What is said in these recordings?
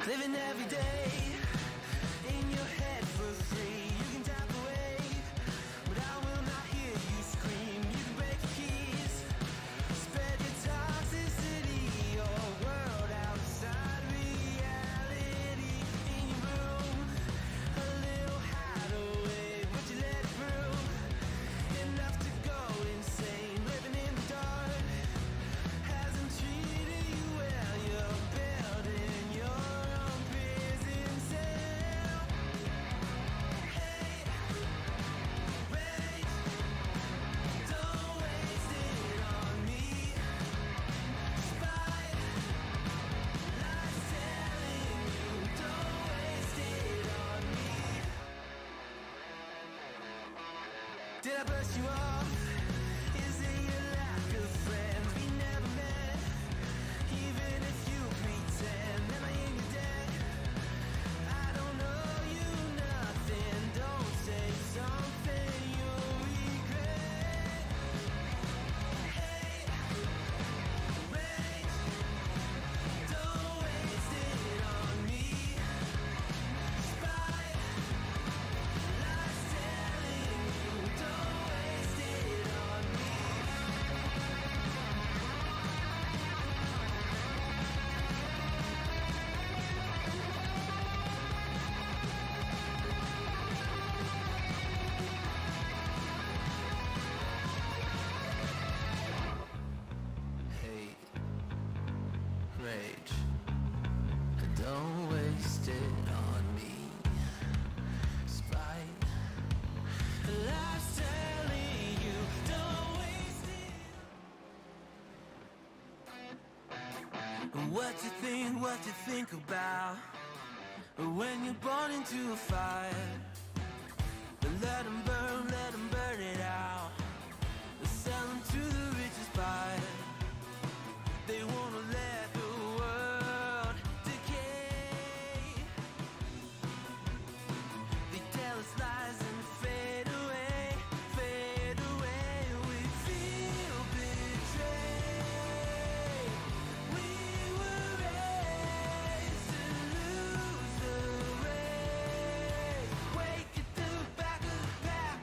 Living every day in your head for free. You can tap away, but I will not hear you scream. You can break your keys, spread your toxicity, your world outside reality. In your room, a little hideaway, but you let it through. Enough to go insane, living in the dark hasn't treated you well. You're building your own prison cell. Hate, rage, don't waste it on me. Spite, lies telling you, don't waste it on me. Did I brush you off? Is it your lack of friends? We never met, even if you pretend. Am I in your debt? I don't owe you nothing. Don't say something you'll regret. Hate, rage, don't waste it on me. Spite, lies telling you, don't waste it on me. Hate, rage, don't waste it on me. Spite, lies telling you, don't waste it. What you think about when you're born into a fire? Let 'em burn it out. Sell 'em to the richest buyer. They wanna let the world decay. They tell us lies and fade away, fade away. We feel betrayed. We were raised to lose the race. Wake at the back of the pack,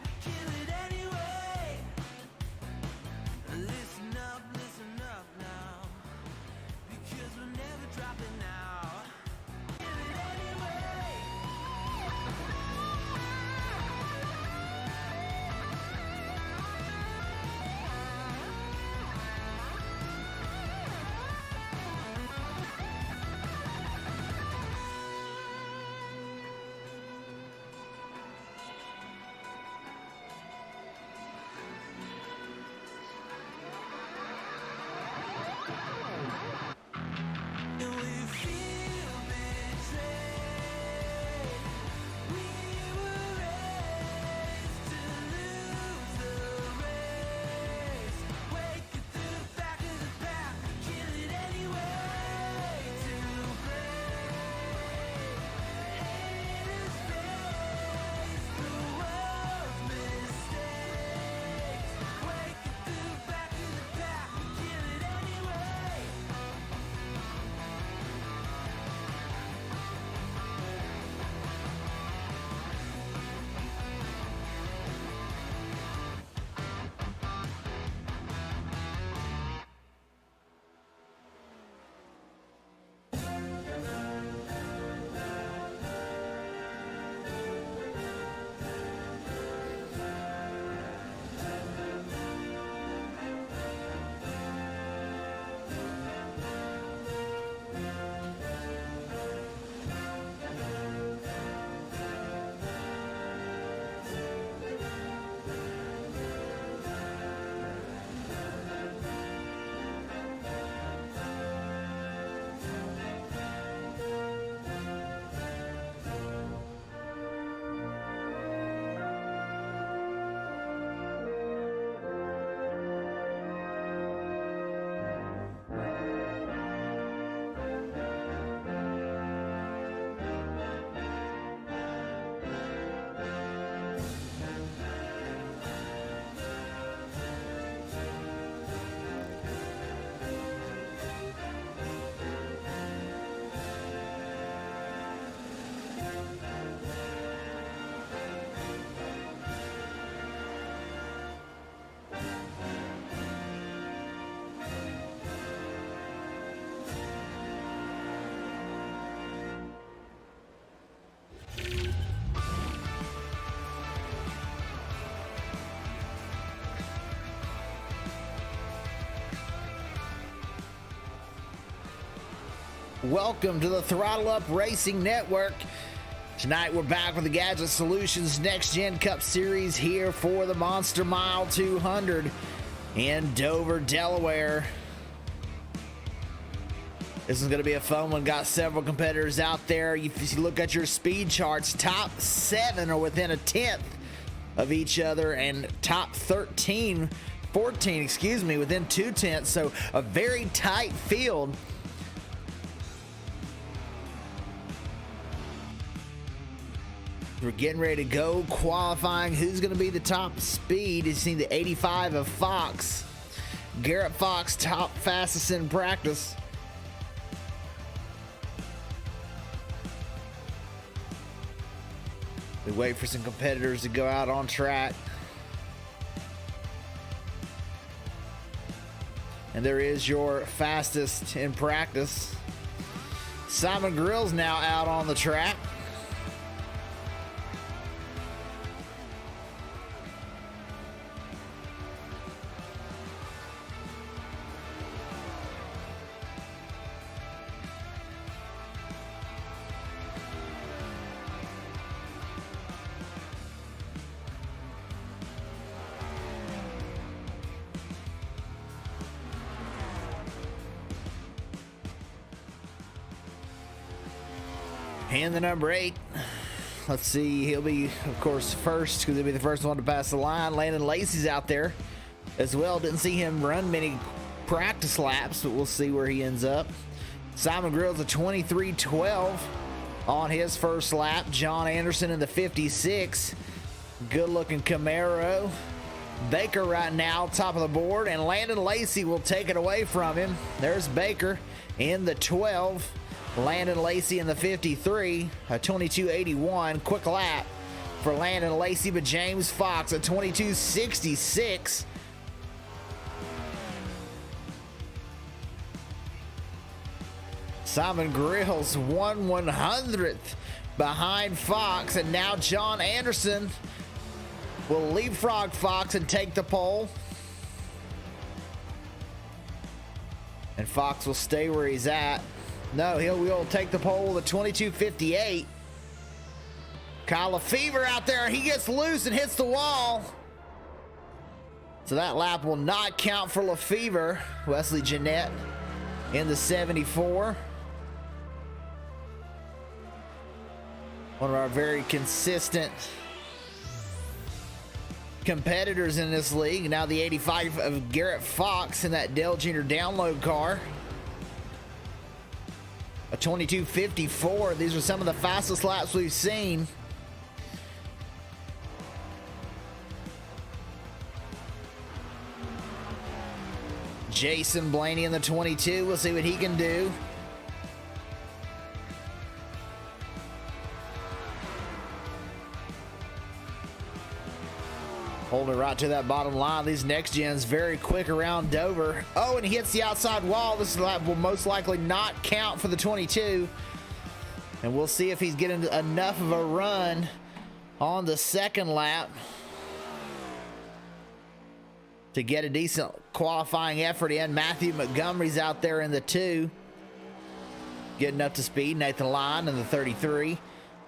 Welcome to the Throttle Up Racing Network. Tonight we're back with the Gadget Solutions Next Gen Cup Series here for the Monster Mile 200 in Dover, Delaware. This is going to be a fun one. Got several competitors out there. If you look at your speed charts, top 7 are within a tenth of each other, and top 14, within 2/10. So a very tight field. We're getting ready to go. Qualifying. Who's going to be the top speed? You've seen the 85 of Fox. Garrett Fox, top fastest in practice. We wait for some competitors to go out on track. And there is your fastest in practice. Simon Grill's now out on the track. And the number 8, let's see, he'll be, of course, first because he'll be the first one to pass the line. Landon Lacey's out there as well. Didn't see him run many practice laps, but we'll see where he ends up. Simon Grill's a 23:12 on his first lap. John Anderson in the 56. Good-looking Camaro. Baker right now, top of the board, and Landon Lacey will take it away from him. There's Baker in the 12. Landon Lacey in the 53, a 22:81. Quick lap for Landon Lacey, but James Fox, a 22:66. Simon Grills, 1/100th behind Fox, and now John Anderson will leapfrog Fox and take the pole. And Fox will stay where he's at. No, he'll take the pole with a 22:58. Kyle Lefevre out there. He gets loose and hits the wall. So that lap will not count for Lefevre. Wesley Jeannette in the 74. One of our very consistent competitors in this league. Now the 85 of Garrett Fox in that Dale Jr. download car. A 22:54. These are some of the fastest laps we've seen. Jason Blaney in the 22. We'll see what he can do. Holding right to that bottom line. These next gens very quick around Dover. Oh, and he hits the outside wall. This lap will most likely not count for the 22. And we'll see if he's getting enough of a run on the second lap to get a decent qualifying effort in. Matthew Montgomery's out there in the 2. Getting up to speed. Nathan Lyon in the 33.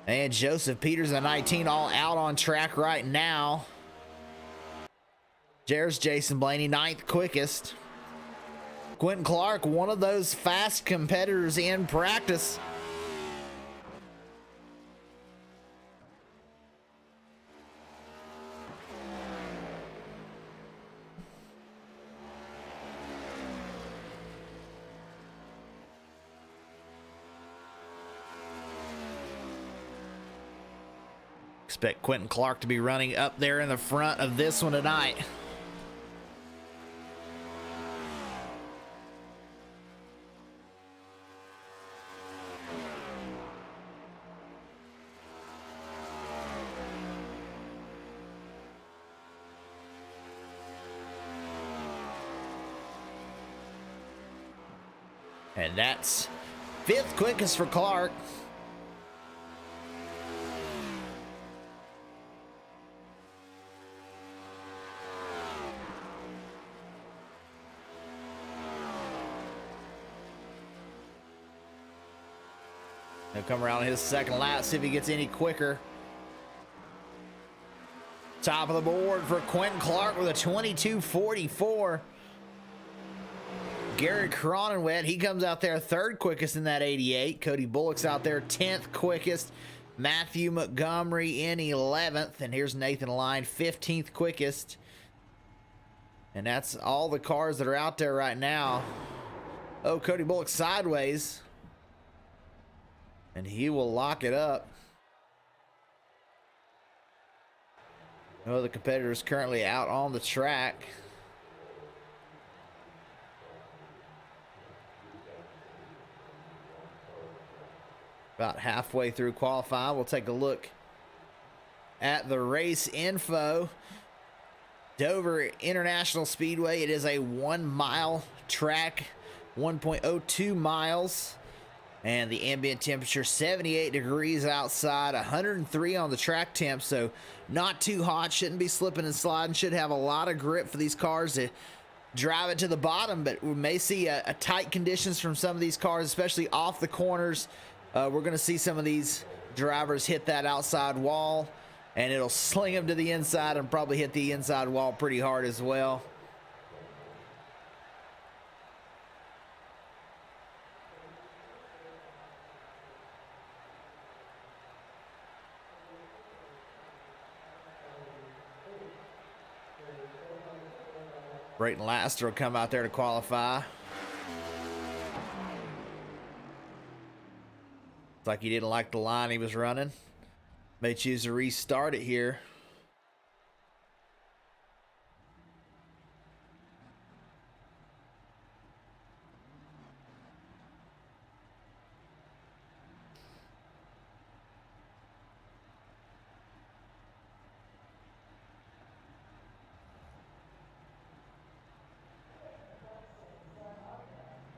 And Joseph Peters in the 19, all out on track right now. There's Jason Blaney, 9th quickest. Quentin Clark, one of those fast competitors in practice. Expect Quentin Clark to be running up there in the front of this one tonight. And that's 5th quickest for Clark. He'll come around his second lap, see if he gets any quicker. Top of the board for Quentin Clark with a 22.44. Gary Cronenwet, he comes out there third quickest in that 88. Cody Bullock's out there 10th quickest. Matthew Montgomery in 11th. And here's Nathan Line, 15th quickest. And that's all the cars that are out there right now. Oh, Cody Bullock sideways. And he will lock it up. No other competitors currently out on the track. About halfway through qualifying, we'll take a look at the race info. Dover International Speedway, it is a 1 mile track, 1.02 miles. And the ambient temperature 78 degrees outside, 103 on the track temp, so not too hot, shouldn't be slipping and sliding, should have a lot of grip for these cars to drive it to the bottom, but we may see a tight conditions from some of these cars, especially off the corners. We're going to see some of these drivers hit that outside wall, and it'll sling them to the inside and probably hit the inside wall pretty hard as well. Brayton Laster will come out there to qualify. It's like he didn't like the line he was running. May choose to restart it here.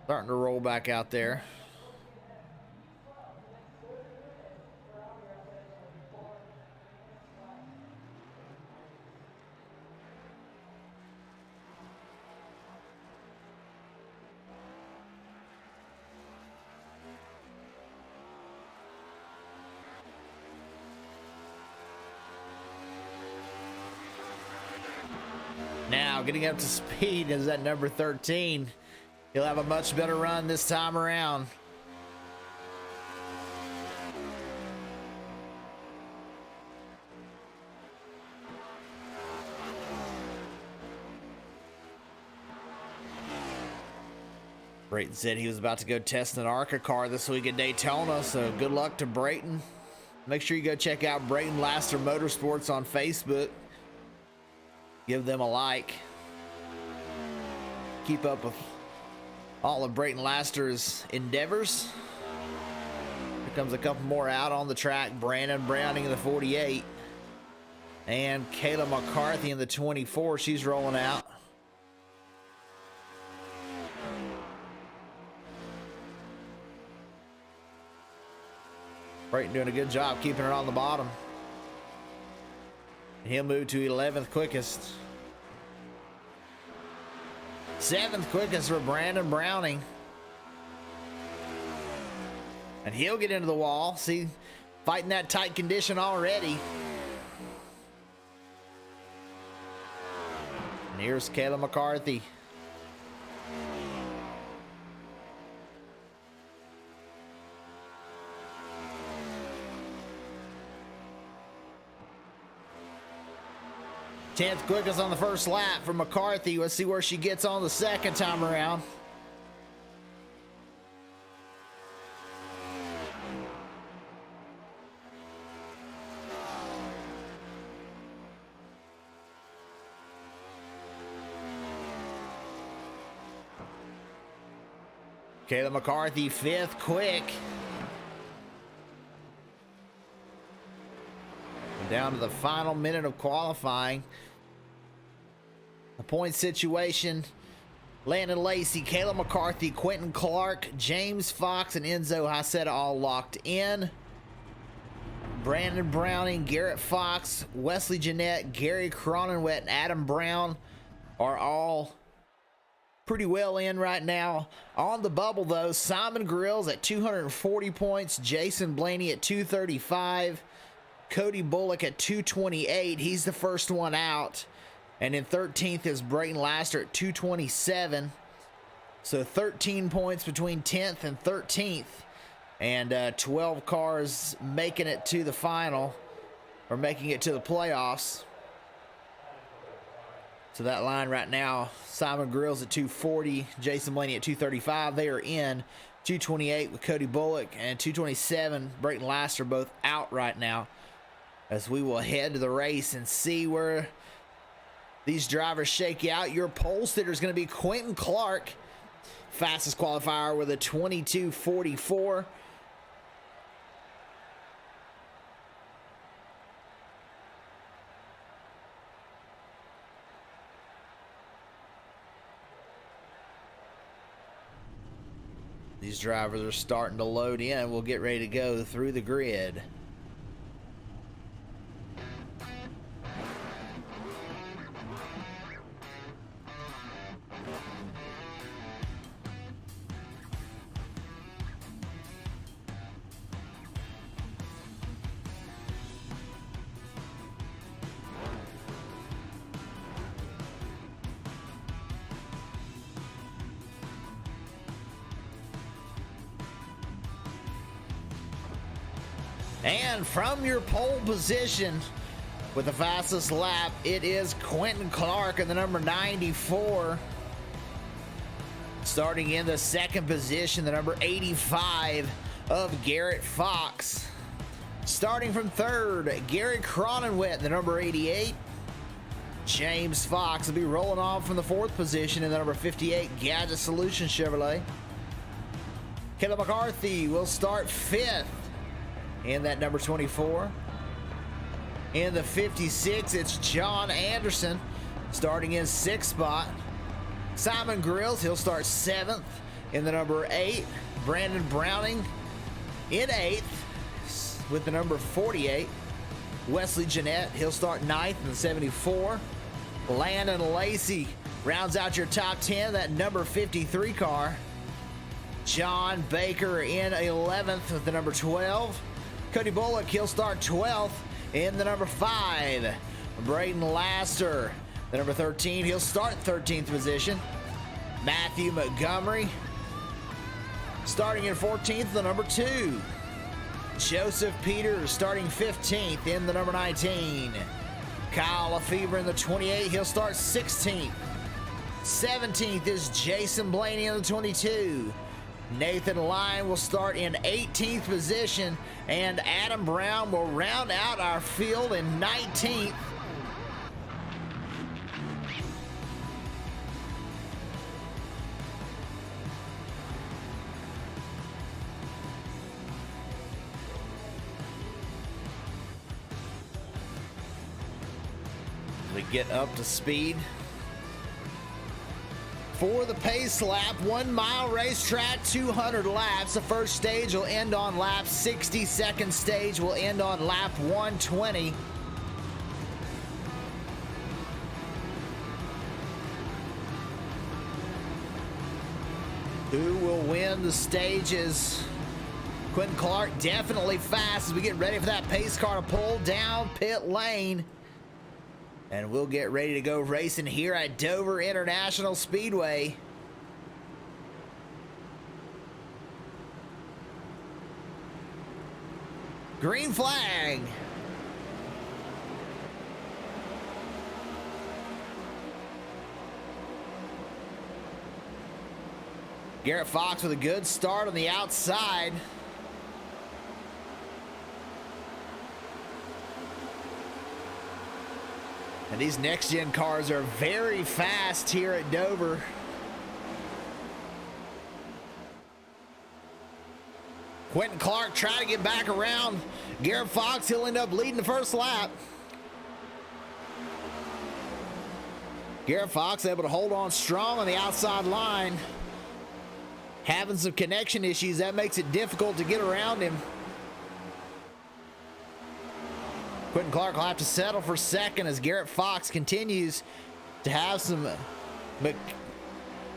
Starting to roll back out there. Now getting up to speed is at number 13. He'll have a much better run this time around. Brayton said he was about to go test an ARCA car this week at Daytona, so good luck to Brayton. Make sure you go check out Brayton Laster Motorsports on Facebook. Give them a like. Keep up with all of Brayton Laster's endeavors. Here comes a couple more out on the track. Brandon Browning in the 48. And Kayla McCarthy in the 24. She's rolling out. Brayton doing a good job keeping it on the bottom. He'll move to 11th quickest. 7th quickest for Brandon Browning. And he'll get into the wall. See, fighting that tight condition already. And here's Kayla McCarthy. Tenth quickest on the first lap for McCarthy. Let's see where she gets on the second time around. Kayla McCarthy, 5th quick. Down to the final minute of qualifying. A point situation. Landon Lacey, Kayla McCarthy, Quentin Clark, James Fox, and Enzo Haceta all locked in. Brandon Browning, Garrett Fox, Wesley Jeannette, Gary Cronenwet, and Adam Brown are all pretty well in right now. On the bubble, though, Simon Grills at 240 points, Jason Blaney at 235, Cody Bullock at 228. He's the first one out. And in 13th is Brayton Laster at 227. So 13 points between 10th and 13th. And 12 cars making it to the final, or making it to the playoffs. So that line right now, Simon Grills at 240, Jason Blaney at 235. They are in. 228 with Cody Bullock, and 227, Brayton Laster, both out right now. As we will head to the race and see where these drivers shake out. Your pole sitter is going to be Quentin Clark, fastest qualifier with a 22:44. These drivers are starting to load in. We'll get ready to go through the grid. And from your pole position with the fastest lap, it is Quentin Clark in the number 94. Starting in the second position, the number 85 of Garrett Fox. Starting from third, Gary Cronenwet, the number 88. James Fox will be rolling off from the fourth position in the number 58 Gadget Solutions Chevrolet. Caleb McCarthy will start fifth in that number 24. In the 56, it's John Anderson starting in sixth spot. Simon Grills, he'll start seventh in the number 8. Brandon Browning in eighth with the number 48. Wesley Jeannette, he'll start ninth in the 74. Landon Lacey rounds out your top 10, that number 53 car. John Baker in 11th with the number 12. Cody Bullock, he'll start 12th in the number 5. Brayton Laster, the number 13, he'll start 13th position. Matthew Montgomery starting in 14th, the number 2. Joseph Peters starting 15th in the number 19. Kyle Lefebvre in the 28, he'll start 16th. 17th is Jason Blaney in the 22. Nathan Lyon will start in 18th position, and Adam Brown will round out our field in 19th. We get up to speed for the pace lap. 1 mile racetrack, 200 laps. The first stage will end on lap 60. Second stage will end on lap 120. Who will win the stages? Quentin Clark definitely fast as we get ready for that pace car to pull down pit lane. And we'll get ready to go racing here at Dover International Speedway. Green flag. Garrett Fox with a good start on the outside. And these next-gen cars are very fast here at Dover. Quentin Clark trying to get back around Garrett Fox. He'll end up leading the first lap. Garrett Fox able to hold on strong on the outside line. Having some connection issues, that makes it difficult to get around him. Quentin Clark will have to settle for second as Garrett Fox continues to have some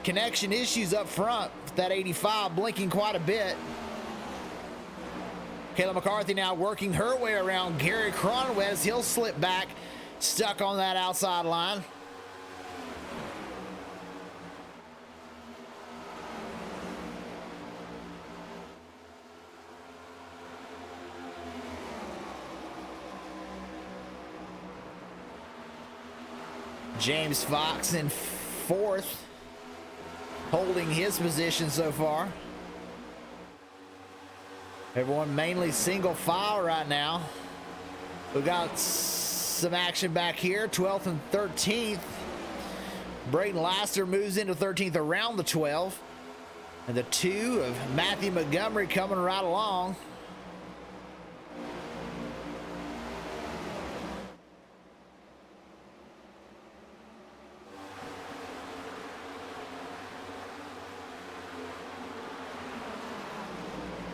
connection issues up front. That 85 blinking quite a bit. Kayla McCarthy now working her way around Gary Cronway as he'll slip back, stuck on that outside line. James Fox in fourth, holding his position so far. Everyone mainly single file right now. We've got some action back here, 12th and 13th. Brayton Laster moves into 13th around the 12. And the 2 of Matthew Montgomery coming right along.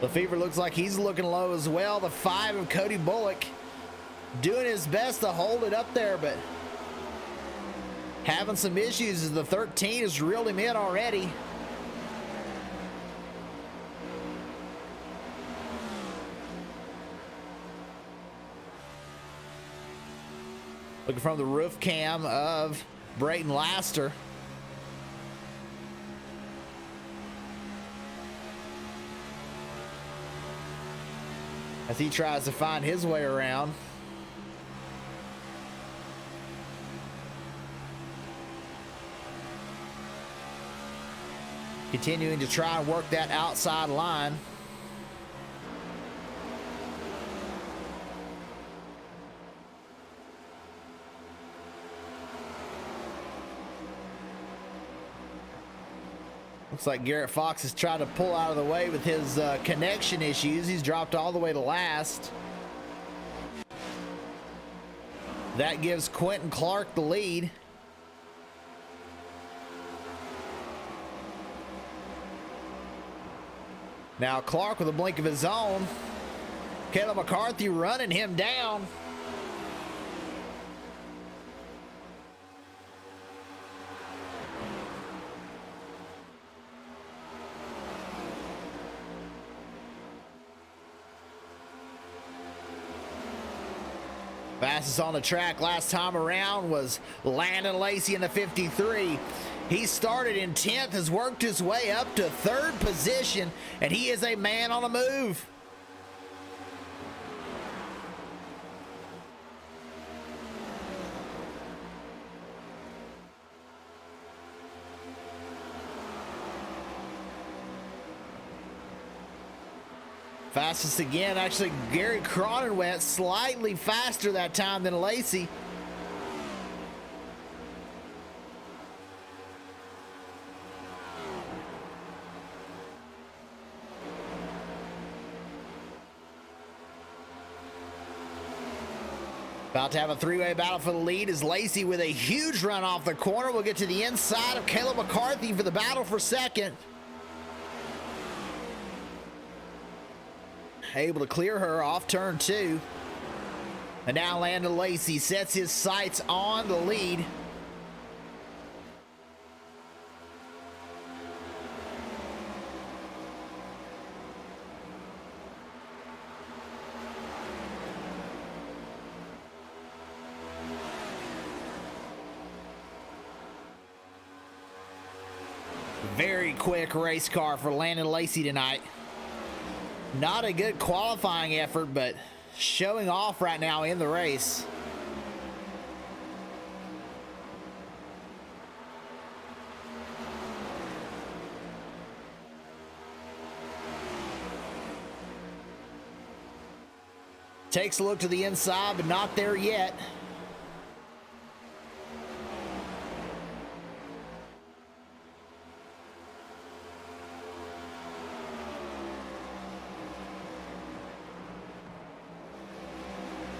Lefevre looks like he's looking low as well. The 5 of Cody Bullock doing his best to hold it up there, but having some issues as the 13 has reeled him in already. Looking from the roof cam of Brayton Laster. As he tries to find his way around. Continuing to try and work that outside line. Looks like Garrett Fox has tried to pull out of the way with his connection issues. He's dropped all the way to last. That gives Quentin Clark the lead. Now Clark with a blink of his own. Caleb McCarthy running him down. Fastest on the track last time around was Landon Lacey in the 53. He started in 10th, has worked his way up to 3rd position, and he is a man on the move. Fastest again, actually, Gary Cronin went slightly faster that time than Lacey. About to have a 3-way battle for the lead is Lacey with a huge run off the corner. We'll get to the inside of Caleb McCarthy for the battle for second. Able to clear her off turn 2. And now Landon Lacey sets his sights on the lead. Very quick race car for Landon Lacey tonight. Not a good qualifying effort, but showing off right now in the race. Takes a look to the inside, but not there yet.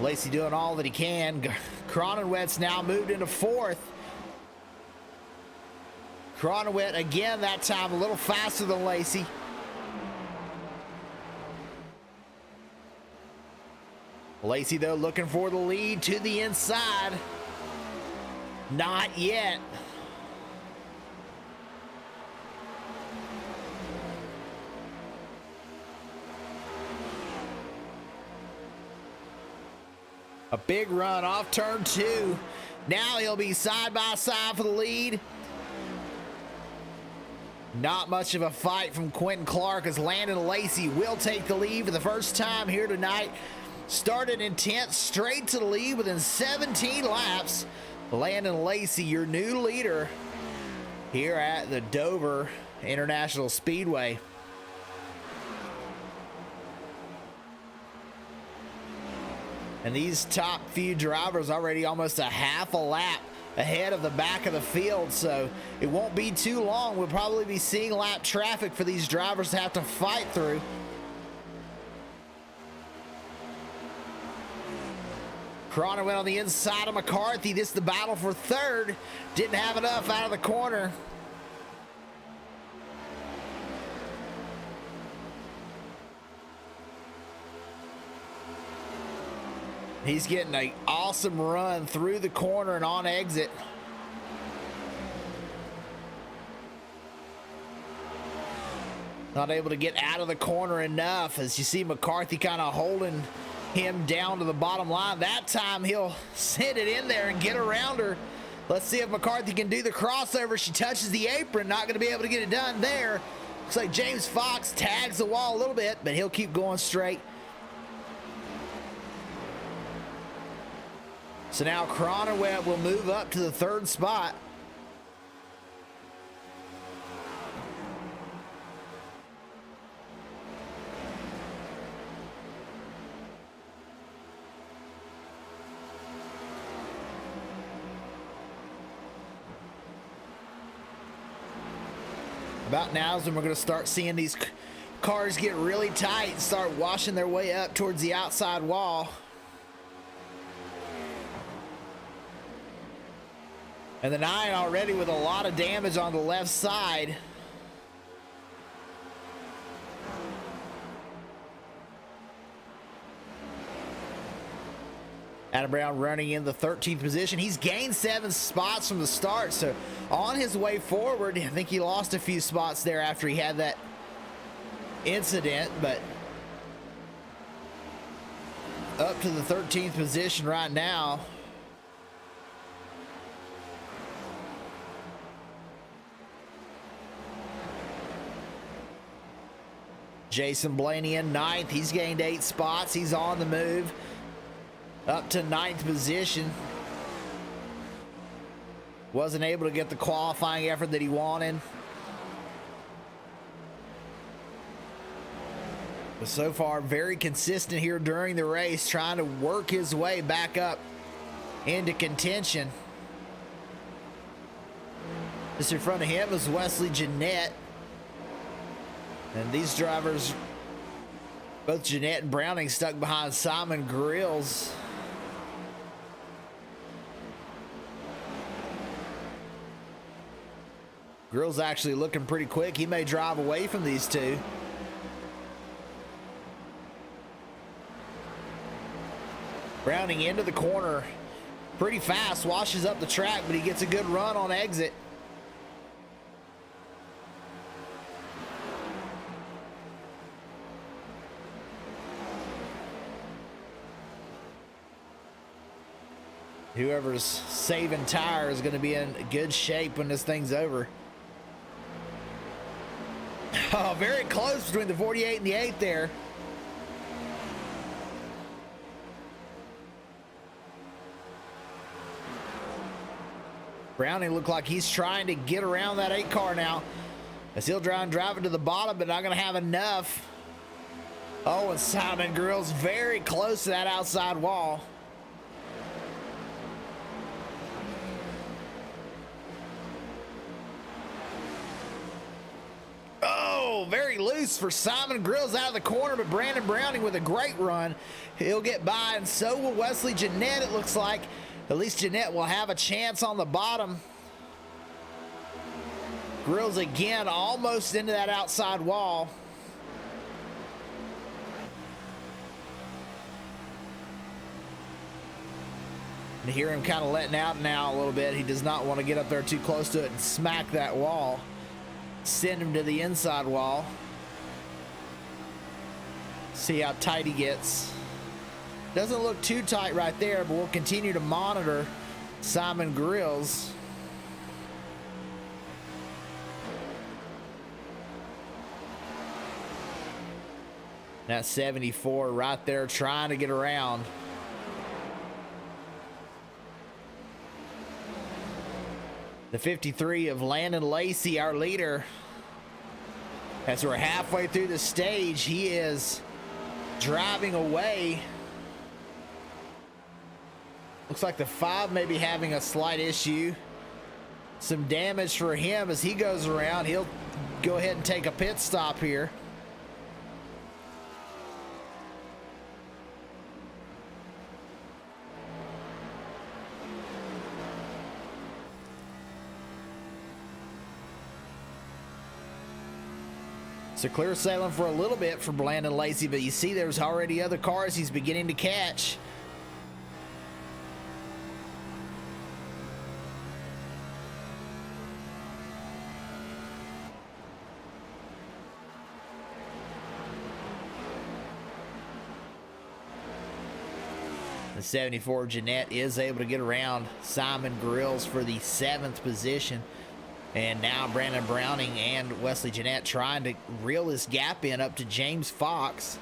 Lacey doing all that he can. Cronenwet's now moved into 4th. Cronenwet again that time a little faster than Lacey. Lacey though looking for the lead to the inside. Not yet. A big run off turn 2. Now he'll be side by side for the lead. Not much of a fight from Quentin Clark as Landon Lacey will take the lead for the first time here tonight. Started in 10th, straight to the lead within 17 laps. Landon Lacey, your new leader here at the Dover International Speedway. And these top few drivers already almost a half a lap ahead of the back of the field, so it won't be too long. We'll probably be seeing lap traffic for these drivers to have to fight through. Cronin went on the inside of McCarthy. This is the battle for third. Didn't have enough out of the corner. He's getting an awesome run through the corner and on exit. Not able to get out of the corner enough as you see McCarthy kind of holding him down to the bottom line. That time he'll send it in there and get around her. Let's see if McCarthy can do the crossover. She touches the apron, not going to be able to get it done there. Looks like James Fox tags the wall a little bit, but he'll keep going straight. So now Cronin will move up to the third spot. About now is when we're going to start seeing these cars get really tight and start washing their way up towards the outside wall. And the 9 already with a lot of damage on the left side. Adam Brown running in the 13th position. He's gained 7 spots from the start, so on his way forward, I think he lost a few spots there after he had that incident, but up to the 13th position right now. Jason Blaney in 9th. He's gained 8 spots. He's on the move up to 9th position. Wasn't able to get the qualifying effort that he wanted. But so far, very consistent here during the race, trying to work his way back up into contention. Just in front of him is Wesley Jeannette. And these drivers, both Jeannette and Browning, stuck behind Simon Grills. Grills actually looking pretty quick. He may drive away from these two. Browning into the corner pretty fast, washes up the track, but he gets a good run on exit. Whoever's saving tire is going to be in good shape when this thing's over. Oh, very close between the 48 and the 8 there. Browning looked like he's trying to get around that 8 car now, as he'll drive it to the bottom, but not going to have enough. Oh, and Simon Grills very close to that outside wall. Very loose for Simon Grills out of the corner, but Brandon Browning with a great run. He'll get by, and so will Wesley Jeannette, it looks like. At least Jeannette will have a chance on the bottom. Grills again almost into that outside wall. You hear him kind of letting out now a little bit. He does not want to get up there too close to it and smack that wall. Send him to the inside wall. See how tight he gets. Doesn't look too tight right there, but we'll continue to monitor Simon Grills. That 74 right there trying to get around. The 53 of Landon Lacey, our leader. As we're halfway through the stage, he is driving away. Looks like the 5 may be having a slight issue. Some damage for him as he goes around. He'll go ahead and take a pit stop here. So clear sailing for a little bit for Landon Lacey, but you see there's already other cars he's beginning to catch. The 74 Jeannette is able to get around Simon Grills for the 7th position. And now Brandon Browning and Wesley Jeannette trying to reel this gap in up to James Fox.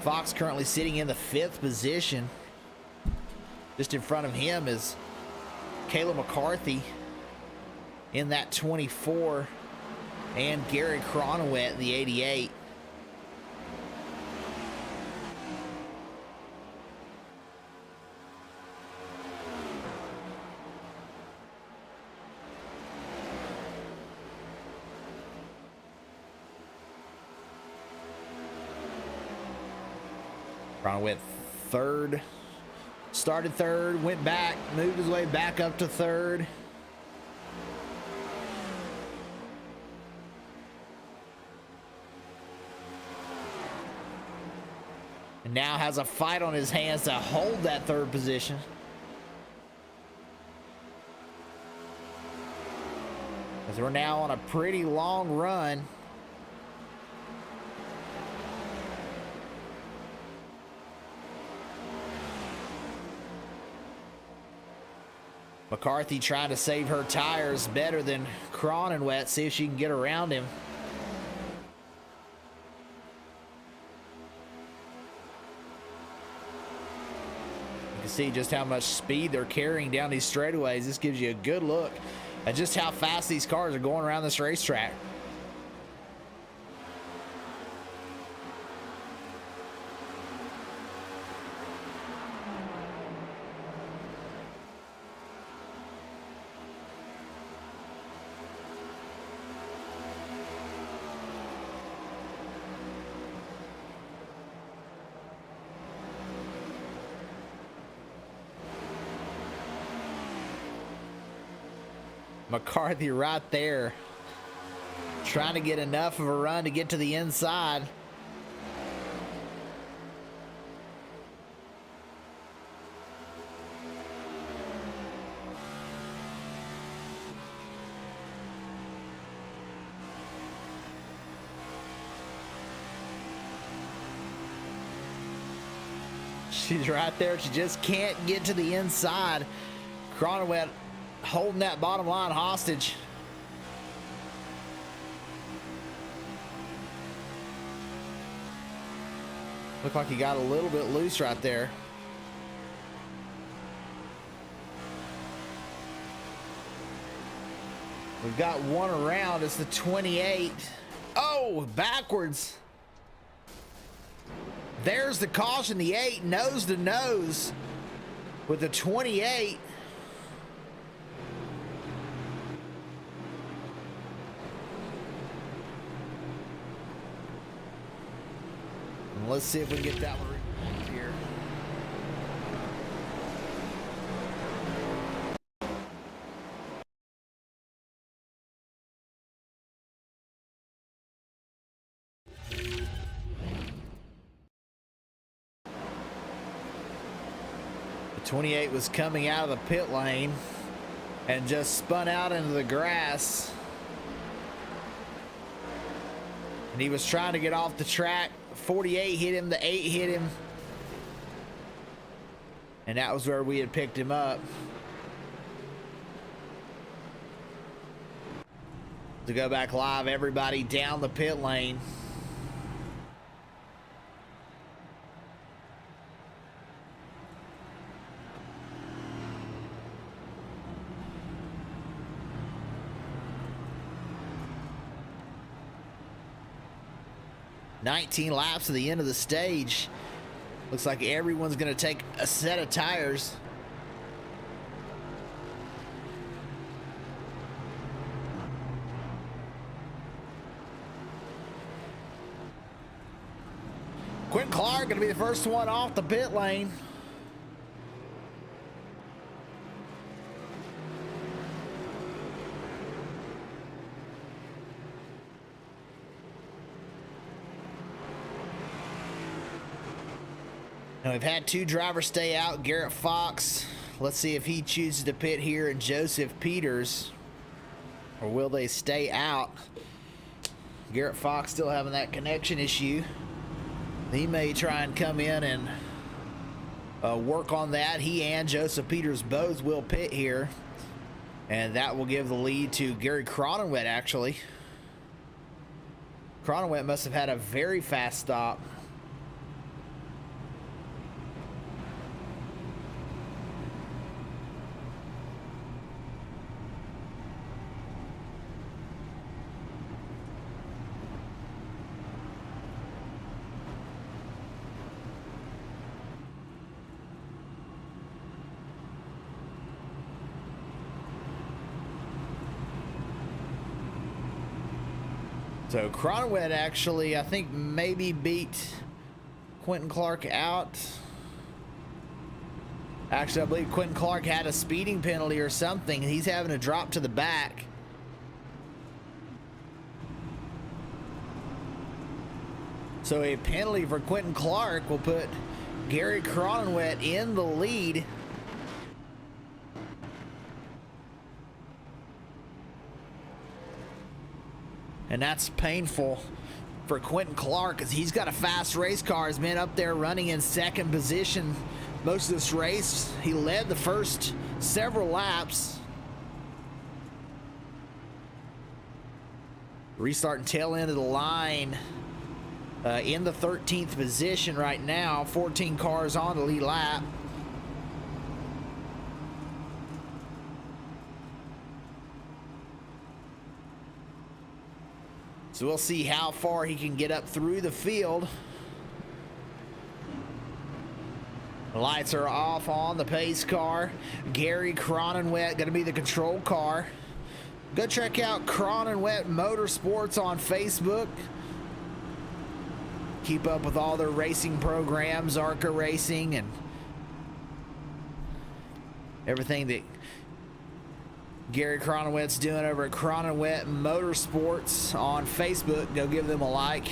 Fox currently sitting in the 5th position. Just in front of him is Caleb McCarthy in that 24 and Gary Cronowet, the 88. Went third, started third, went back, moved his way back up to third. And now has a fight on his hands to hold that 3rd position. As we're now on a pretty long run. McCarthy trying to save her tires better than Cronowet. See if she can get around him. You can see just how much speed they're carrying down these straightaways. This gives you a good look at just how fast these cars are going around this racetrack. McCarthy right there, trying to get enough of a run to get to the inside. She's right there. She just can't get to the inside. Cronowet holding that bottom line hostage. Looked like he got a little bit loose right there. We've got one around. It's the 28. Oh, backwards. There's the caution. The 8 nose to nose with the 28. Let's see if we can get that one here. The 28 was coming out of the pit lane and just spun out into the grass. And he was trying to get off the track. 48 hit him, the 8 hit him. And that was where we had picked him up. To go back live, everybody down the pit lane. "19 laps to the end of the stage. Looks like everyone's going to take a set of tires." Quentin Clark going to be the first one off the pit lane. Now we've had two drivers stay out. Garrett Fox, let's see if he chooses to pit here, and Joseph Peters, or will they stay out? Garrett Fox still having that connection issue. He may try and come in and work on that. He and Joseph Peters both will pit here, and that will give the lead to Gary Cronenwet. Actually, Cronenwet must have had a very fast stop. So Cronenwet actually, I think, maybe beat Quentin Clark out. Actually, I believe Quentin Clark had a speeding penalty or something. He's having to drop to the back. So a penalty for Quentin Clark will put Gary Cronenwet in the lead. And that's painful for Quentin Clark, because he's got a fast race car. He's been up there running in second position most of this race. He led the first several laps. Restarting tail end of the line in the 13th position right now. 14 cars on the lead lap. So we'll see how far he can get up through the field. The lights are off on the pace car. Gary Cronenwet going to be the control car. Go check out Cronenwet Motorsports on Facebook. Keep up with all their racing programs, ARCA Racing, and everything that Gary Cronenwet's doing over at Cronenwet Motorsports on Facebook. Go give them a like.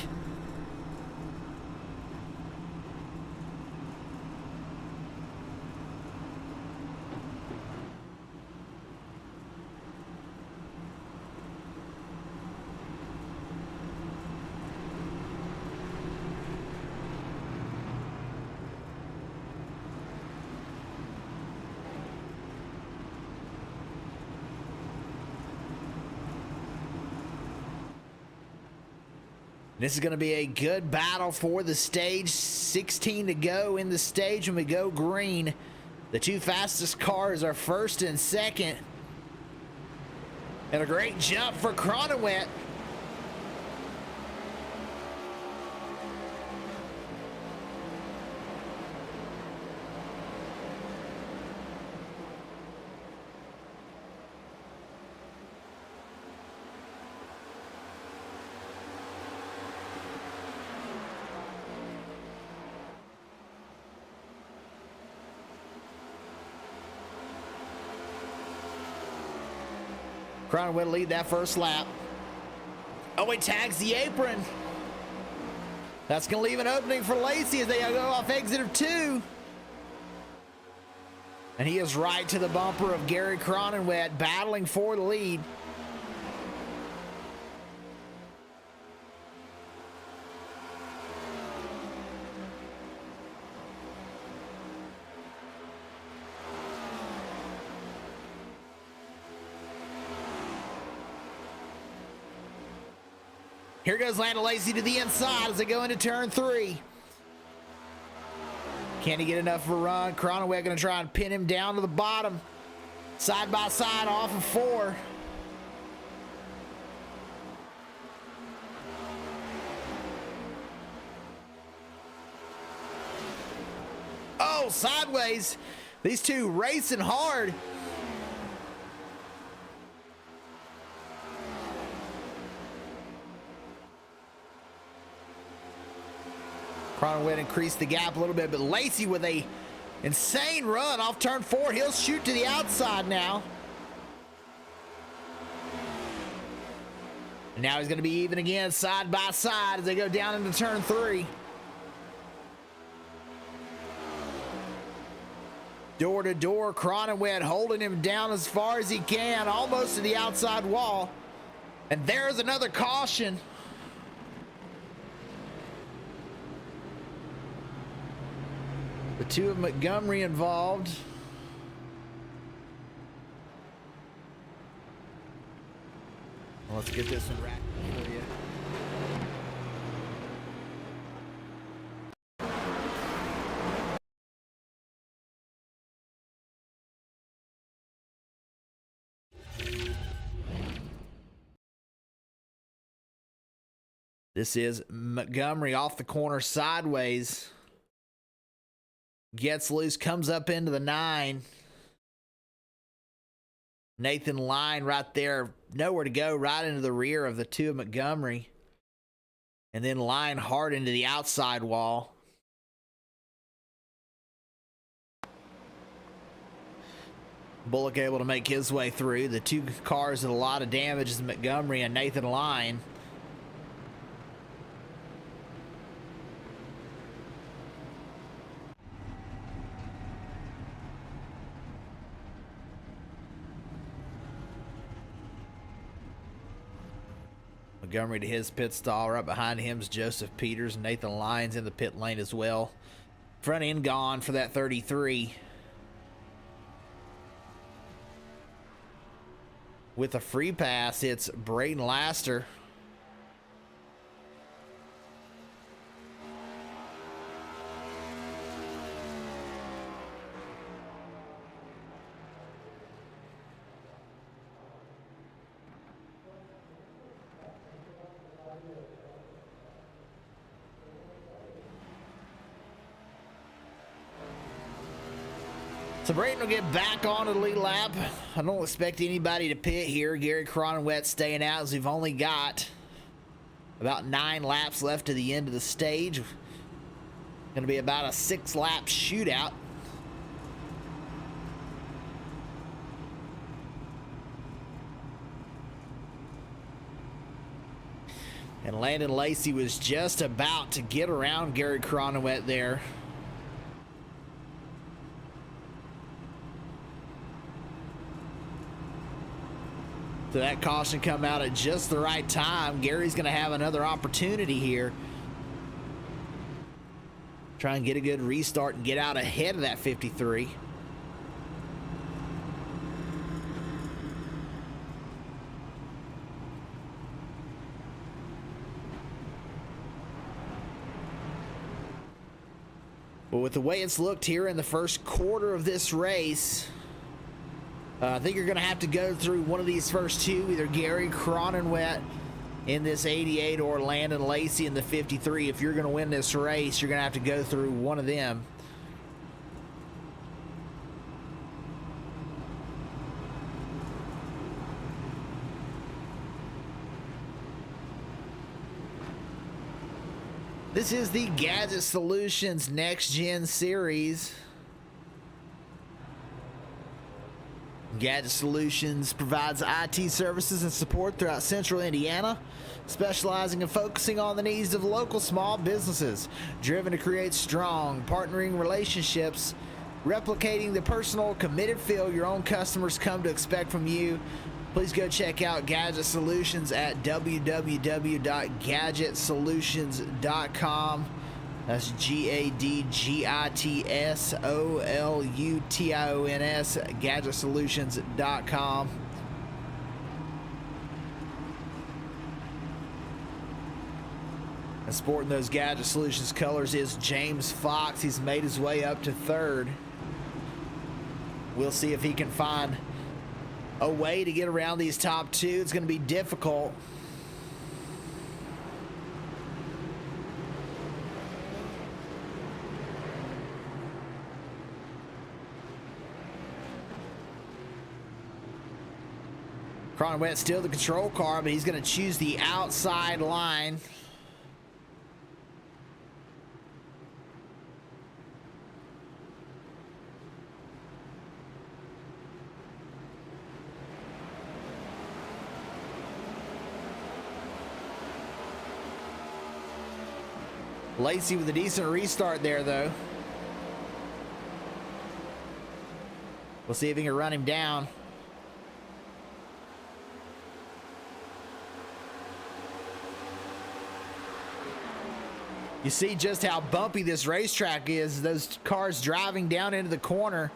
This is going to be a good battle for the stage. 16 to go in the stage when we go green. The two fastest cars are first and second. And a great jump for Cronenwet. Cronenwet lead that first lap. Oh, he tags the apron. That's going to leave an opening for Lacey as they go off exit of 2. And he is right to the bumper of Gary Cronenwet, battling for the lead. Here goes Landon Lacey to the inside as they go into turn 3. Can he get enough of a run? Cronenwet going to try and pin him down to the bottom. Side by side off of 4. Oh, sideways. These two racing hard. Cronenwet increased the gap a little bit, but Lacey with a insane run off turn 4. He'll shoot to the outside now. And now he's going to be even again side by side as they go down into turn 3. Door to door, Cronenwet holding him down as far as he can, almost to the outside wall. And there's another caution. The two of Montgomery involved. Well, let's get this one wrapped for you. This is Montgomery off the corner sideways. Gets loose, comes up into the 9. Nathan Line right there, nowhere to go, right into the rear of the two of Montgomery. And then Line hard into the outside wall. Bullock able to make his way through. The two cars with a lot of damage is Montgomery and Nathan Line. Montgomery to his pit stall. Right behind him is Joseph Peters. Nathan Lyons in the pit lane as well. Front end gone for that 33. With a free pass, it's Braden Laster. So Brayton will get back on the lead lap. I don't expect anybody to pit here. Gary Cronenwet staying out as we've only got about 9 laps left to the end of the stage. Going to be about a 6-lap shootout. And Landon Lacey was just about to get around Gary Cronenwet there. So that caution come out at just the right time. Gary's going to have another opportunity here. Try and get a good restart and get out ahead of that 53. But with the way it's looked here in the first quarter of this race, I think you're going to have to go through one of these first two, either Gary Cronenwet in this 88 or Landon Lacey in the 53. If you're going to win this race, you're going to have to go through one of them. This is the Gadget Solutions Next Gen Series. Gadget Solutions provides IT services and support throughout central Indiana, specializing and focusing on the needs of local small businesses, driven to create strong, partnering relationships, replicating the personal, committed feel your own customers come to expect from you. Please go check out Gadget Solutions at www.gadgetsolutions.com. That's GADGITSOLUTIONS, gadgetsolutions.com. And sporting those Gadget Solutions colors is James Fox. He's made his way up to third. We'll see if he can find a way to get around these top two. It's going to be difficult. Cronenwet still the control car, but he's going to choose the outside line. Lacey with a decent restart there, though. We'll see if he can run him down. You see just how bumpy this racetrack is. Those cars driving down into the corner,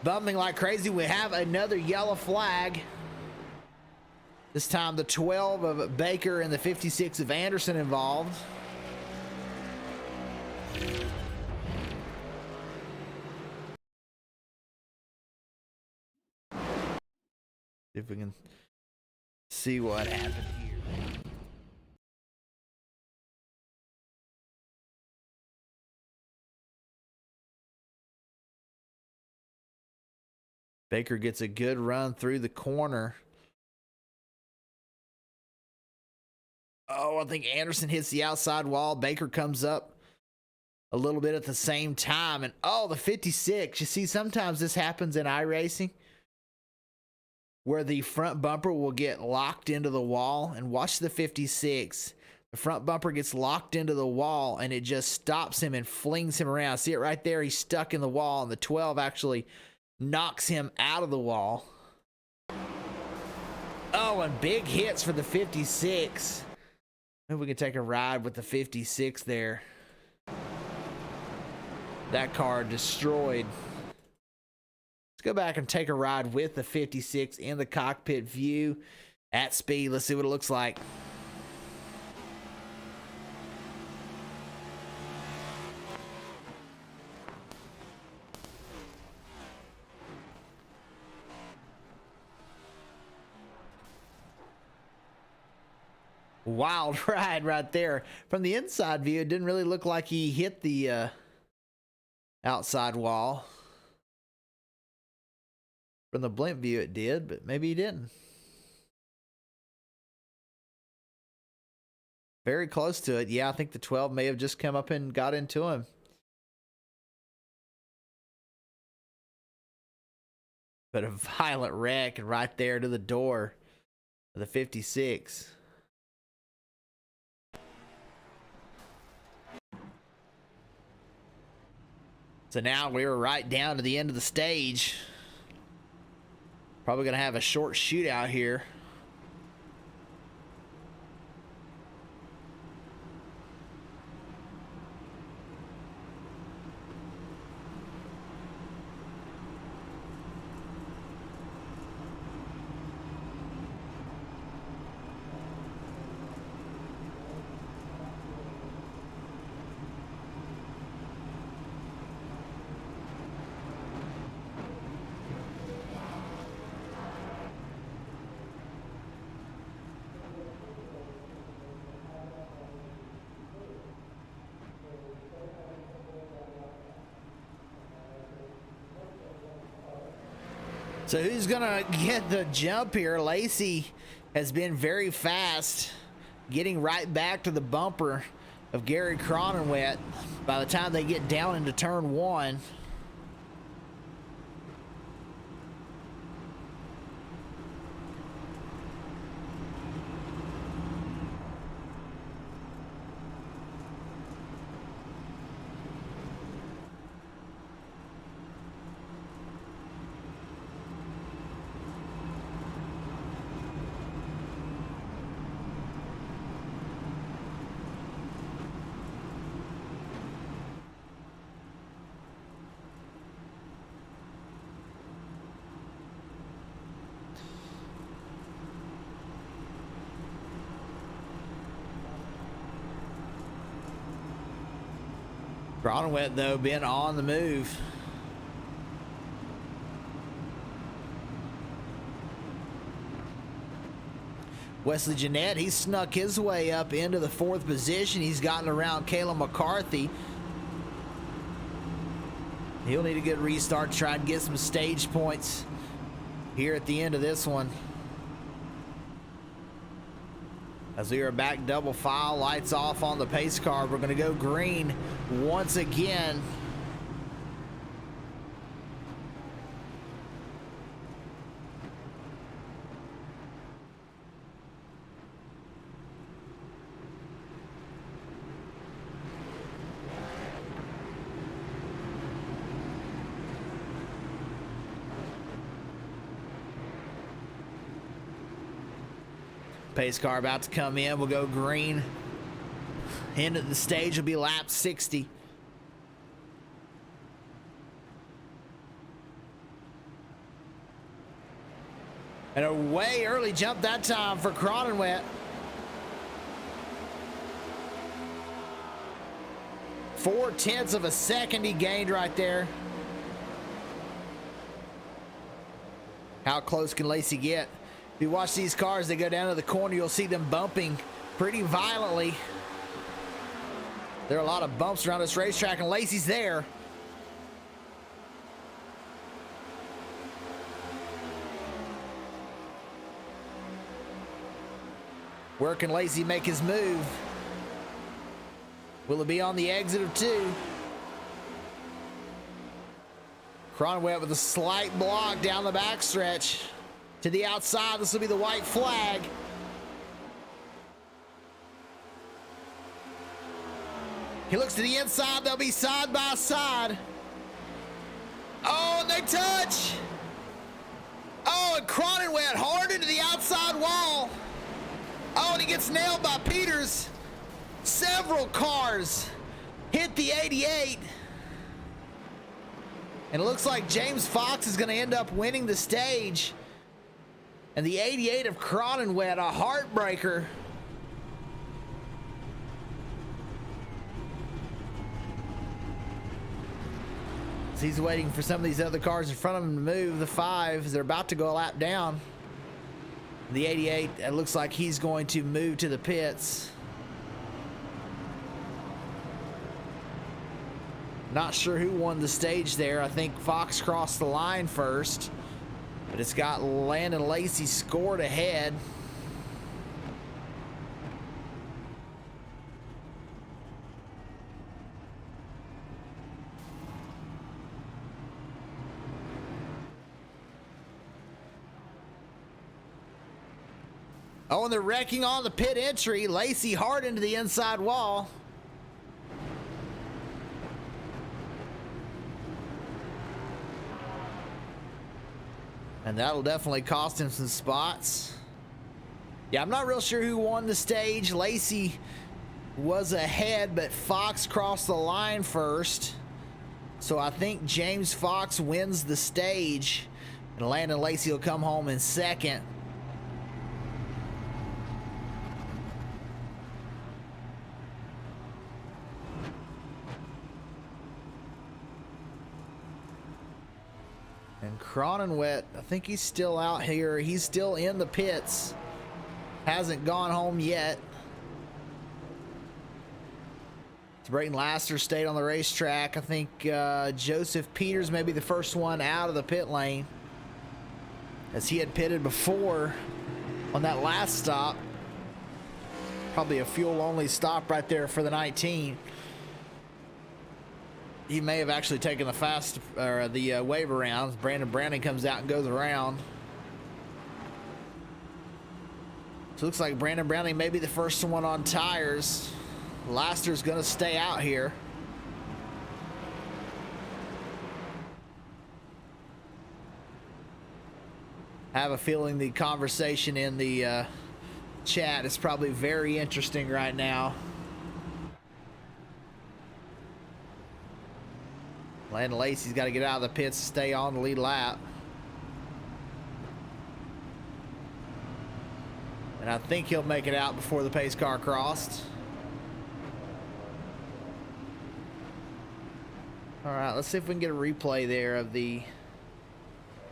bumping like crazy. We have another yellow flag. This time the 12 of Baker and the 56 of Anderson involved. If we can see what happened here. Baker gets a good run through the corner. Oh, I think Anderson hits the outside wall. Baker comes up a little bit at the same time. And oh, the 56. You see, sometimes this happens in iRacing where the front bumper will get locked into the wall. And watch the 56. The front bumper gets locked into the wall and it just stops him and flings him around. See it right there? He's stuck in the wall, and the 12 actually knocks him out of the wall. Oh, and big hits for the 56. Maybe we can take a ride with the 56 there. That car destroyed. Let's go back and take a ride with the 56 in the cockpit view at speed. Let's see what it looks like. Wild ride right there. From the inside view, it didn't really look like he hit the outside wall. From the blimp view, it did, but maybe he didn't. Very close to it. Yeah, I think the 12 may have just come up and got into him. But a violent wreck right there to the door of the 56. So now we're right down to the end of the stage. Probably going to have a short shootout here. So who's gonna get the jump here? Lacey has been very fast, getting right back to the bumper of Gary Cronenwet by the time they get down into turn one. Cronenwet, though, been on the move. Wesley Jeannette, he snuck his way up into the 4th position. He's gotten around Kayla McCarthy. He'll need a good restart to try and get some stage points here at the end of this one. As we are back double file, lights off on the pace car. We're going to go green once again. Pace car about to come in. We'll go green. End of the stage will be lap 60. And a way early jump that time for Cronenwet. 0.4 of a second he gained right there. How close can Lacey get? If you watch these cars, they go down to the corner, you'll see them bumping pretty violently. There are a lot of bumps around this racetrack, and Lacey's there. Where can Lacey make his move? Will it be on the exit of 2? Cronenwet with a slight block down the backstretch. To the outside, this will be the white flag. He looks to the inside, they'll be side by side. Oh, and they touch. Oh, and Cronenwet hard into the outside wall. Oh, and he gets nailed by Peters. Several cars hit the 88. And it looks like James Fox is going to end up winning the stage. And the 88 of Cronenwet, a heartbreaker. As he's waiting for some of these other cars in front of him to move. The 5s, they're about to go a lap down. The 88, it looks like he's going to move to the pits. Not sure who won the stage there. I think Fox crossed the line first. But it's got Landon Lacey scored ahead. Oh, and they're wrecking on the pit entry. Lacey hard into the inside wall. And that'll definitely cost him some spots. Yeah, I'm not real sure who won the stage. Lacey was ahead, but Fox crossed the line first. So I think James Fox wins the stage. And Landon Lacey will come home in second. And Cronenwet, I think he's still out here. He's still in the pits. Hasn't gone home yet. Brayton Laster stayed on the racetrack. I think Joseph Peters may be the first one out of the pit lane, as he had pitted before on that last stop. Probably a fuel-only stop right there for the 19. He may have actually taken the wave around. Brandon comes out and goes around. So it looks like Brandon Browning may be the first one on tires. Laster's going to stay out here. I have a feeling the conversation in the chat is probably very interesting right now. Landon Lacey's got to get out of the pits to stay on the lead lap. And I think he'll make it out before the pace car crossed. All right, let's see if we can get a replay there of the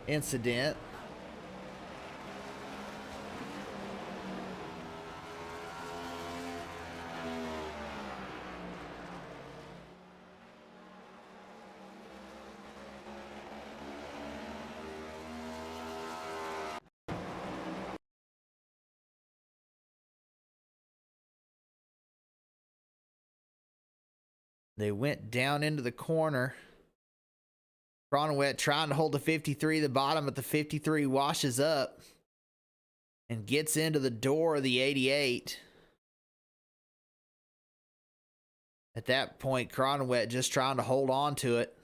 incident. They went down into the corner. Cronenwet trying to hold the 53 at the bottom, but the 53 washes up and gets into the door of the 88. At that point, Cronenwet just trying to hold on to it.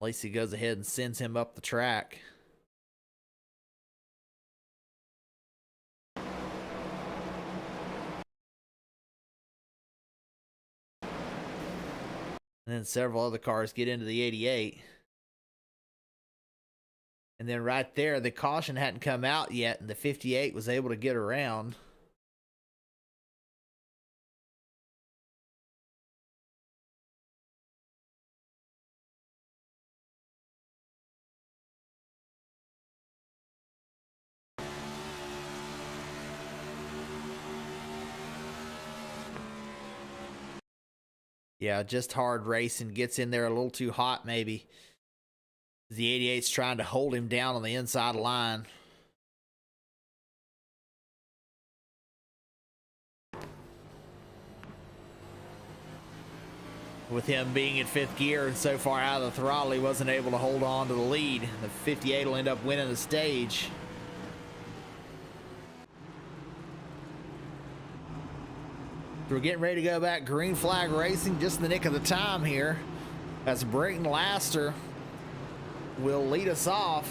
Lacey goes ahead and sends him up the track. And then several other cars get into the 88. And then right there, the caution hadn't come out yet, and the 58 was able to get around. Yeah, just hard racing. Gets in there a little too hot, maybe. The 88's trying to hold him down on the inside line. With him being in fifth gear and so far out of the throttle, he wasn't able to hold on to the lead. The 58 will end up winning the stage. We're getting ready to go back green flag racing just in the nick of the time here, as Brayton Laster will lead us off.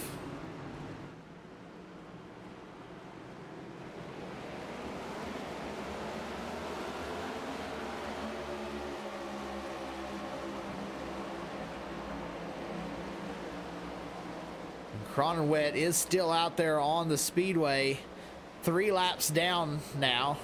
And Cronenwet is still out there on the speedway, 3 laps down now.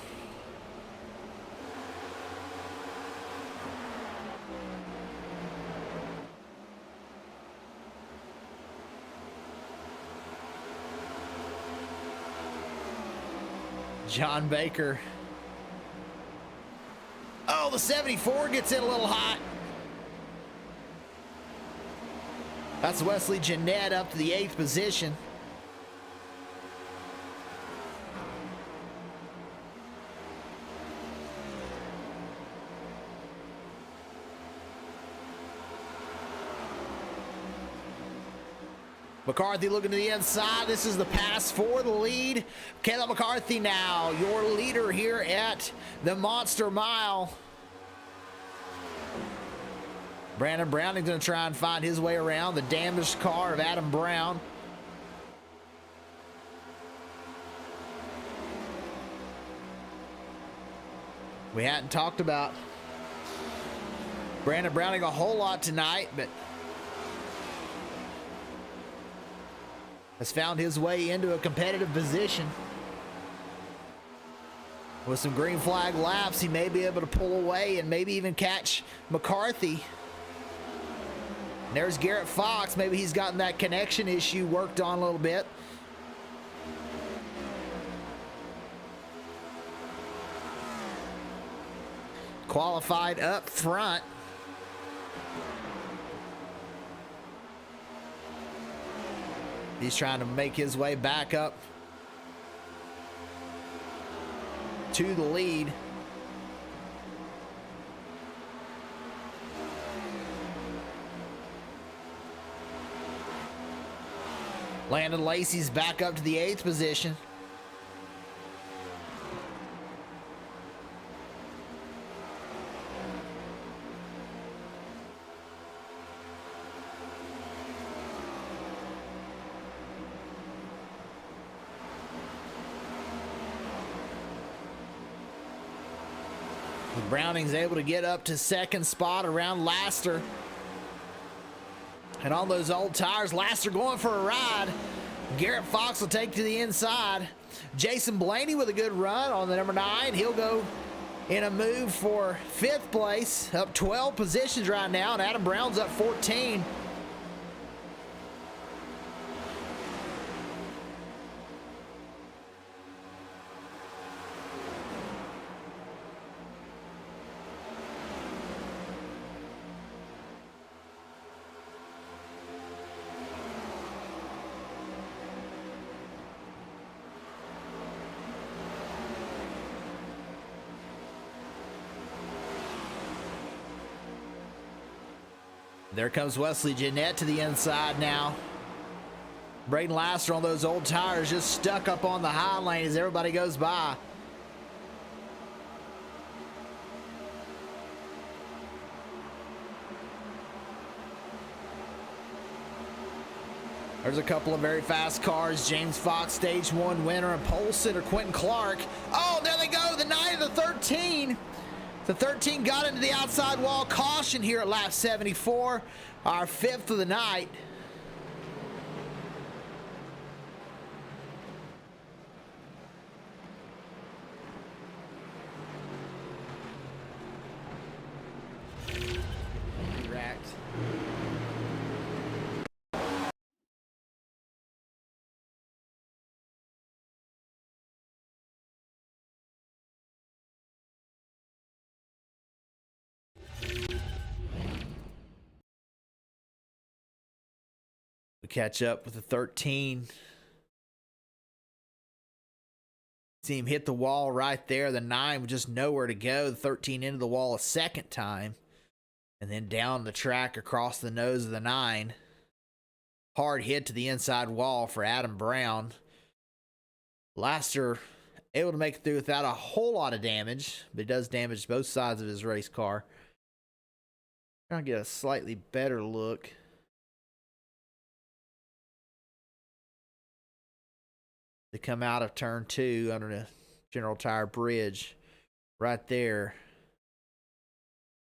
John Baker. Oh, the 74 gets in a little hot. That's Wesley Jeannette up to the 8th position. McCarthy looking to the inside. This is the pass for the lead. Caleb McCarthy now, your leader here at the Monster Mile. Brandon Browning's going to try and find his way around the damaged car of Adam Brown. We hadn't talked about Brandon Browning a whole lot tonight, but has found his way into a competitive position. With some green flag laps, he may be able to pull away and maybe even catch McCarthy. And there's Garrett Fox. Maybe he's gotten that connection issue worked on a little bit. Qualified up front. He's trying to make his way back up to the lead. Landon Lacey's back up to the 8th position. Browning's able to get up to 2nd spot around Laster. And on those old tires, Laster going for a ride. Garrett Fox will take to the inside. Jason Blaney with a good run on the number 9. He'll go in a move for 5th place, up 12 positions right now, and Adam Brown's up 14. There comes Wesley Jeannette to the inside now. Braden Laster on those old tires, just stuck up on the high lane as everybody goes by. There's a couple of very fast cars. James Fox, stage 1 winner, and pole sitter Quentin Clark. Oh, there they go, the 9 and the 13. The 13 got into the outside wall. Caution here at lap 74, our 5th of the night. Racked. We catch up with the 13. See him hit the wall right there. The 9 with just nowhere to go. The 13 into the wall a second time. And then down the track across the nose of the 9. Hard hit to the inside wall for Adam Brown. Laster able to make it through without a whole lot of damage, but it does damage both sides of his race car. Trying to get a slightly better look. To come out of turn 2 under the General Tire bridge right there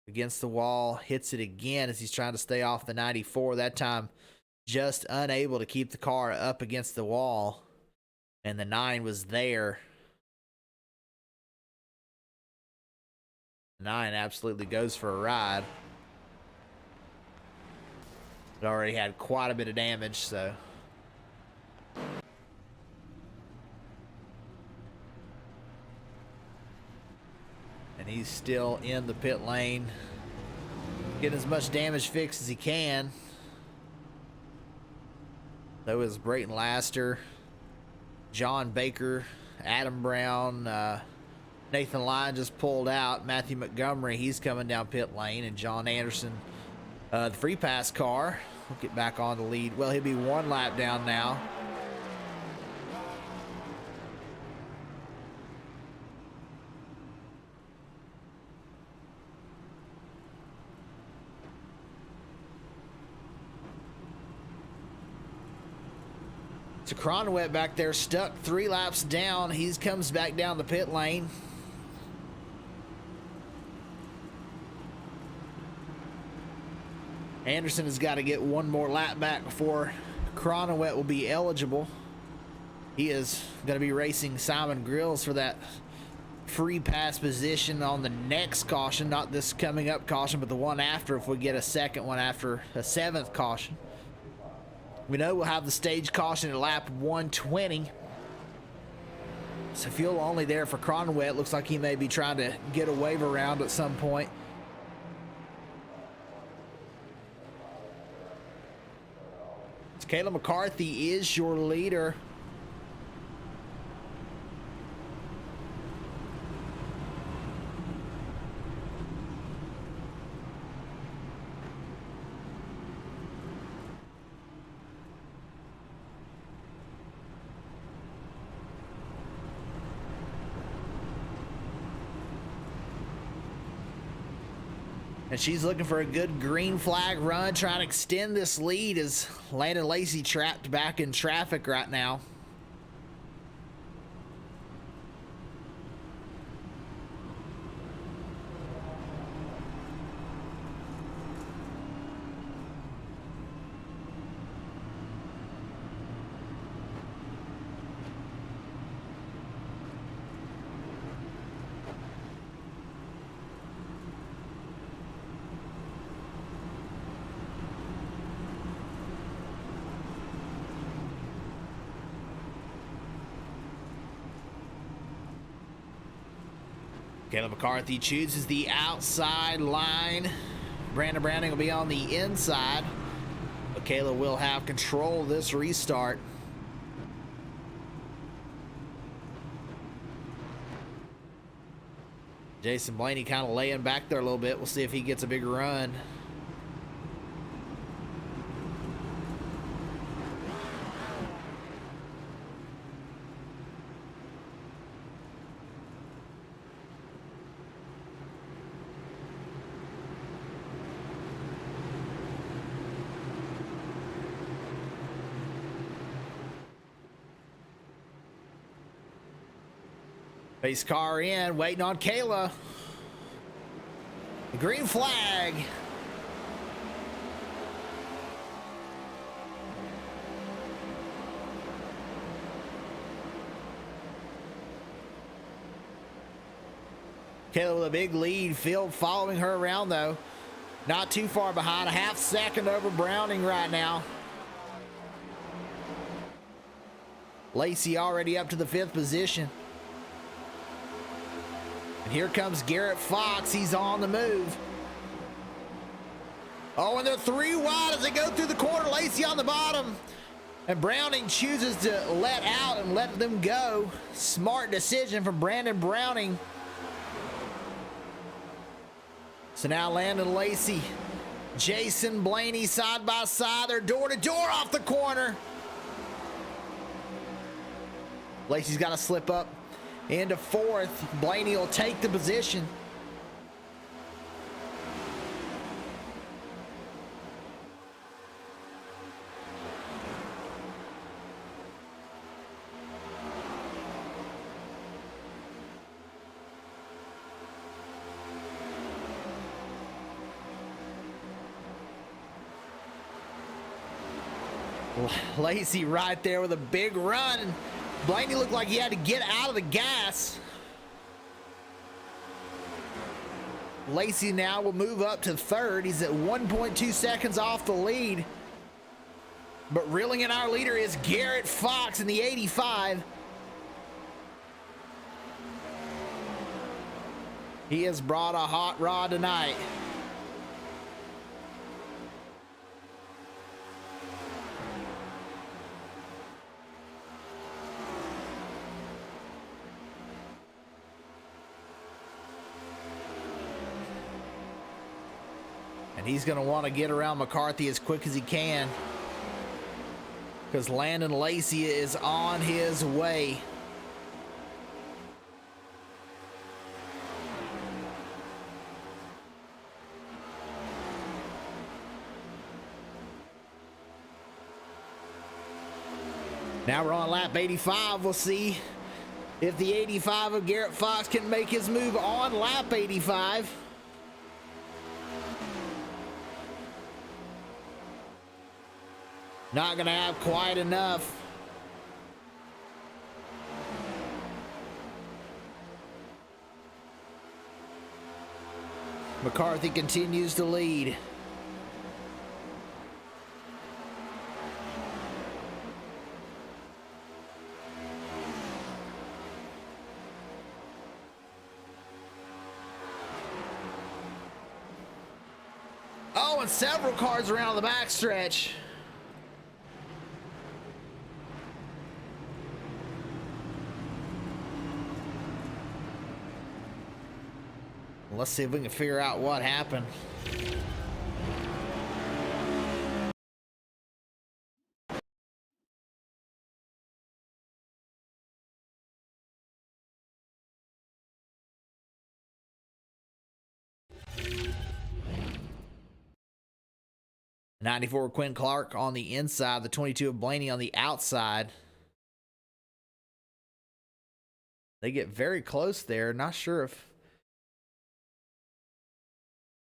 against the wall, hits it again as he's trying to stay off the 94. That time just unable to keep the car up against the wall, and the 9 was there. The 9 absolutely goes for a ride. It already had quite a bit of damage, so and he's still in the pit lane, getting as much damage fixed as he can. So is Brayton Laster, John Baker, Adam Brown, Nathan Lyon just pulled out. Matthew Montgomery, he's coming down pit lane, and John Anderson, the free pass car, will get back on the lead. Well, he'll be 1 lap down now. So Cronowet back there stuck 3 laps down. He comes back down the pit lane. Anderson has got to get 1 more lap back before Cronowet will be eligible. He is going to be racing Simon Grills for that free pass position on the next caution. Not this coming up caution, but the one after, if we get a second one after a 7th caution. We know we'll have the stage caution at lap 120. So fuel only there for Cronowet. Looks like he may be trying to get a wave around at some point. So Caleb McCarthy is your leader. And she's looking for a good green flag run, trying to extend this lead as Landon Lacey trapped back in traffic right now. Caleb McCarthy chooses the outside line. Brandon Browning will be on the inside. But Caleb will have control of this restart. Jason Blaney kind of laying back there a little bit. We'll see if he gets a big run. Pace car in, waiting on Kayla. The green flag. Kayla with a big lead. Field following her around though. Not too far behind. A half second over Browning right now. Lacey already up to the 5th position. And here comes Garrett Fox. He's on the move. Oh, and they're 3 wide as they go through the corner. Lacey on the bottom. And Browning chooses to let out and let them go. Smart decision from Brandon Browning. So now Landon Lacey, Jason Blaney side by side. They're door to door off the corner. Lacey's got to slip up into 4th. Blaney will take the position. Lacey right there with a big run. Blaney looked like he had to get out of the gas. Lacey now will move up to 3rd. He's at 1.2 seconds off the lead. But reeling in our leader is Garrett Fox in the 85. He has brought a hot rod tonight. He's going to want to get around McCarthy as quick as he can, because Landon Lacey is on his way. Now we're on lap 85. We'll see if the 85 of Garrett Fox can make his move on lap 85. Not gonna have quite enough. McCarthy continues to lead. Oh, and several cars around the backstretch. Let's see if we can figure out what happened. '94 Quentin Clark on the inside, the 22 of Blaney on the outside. They get very close there. Not sure if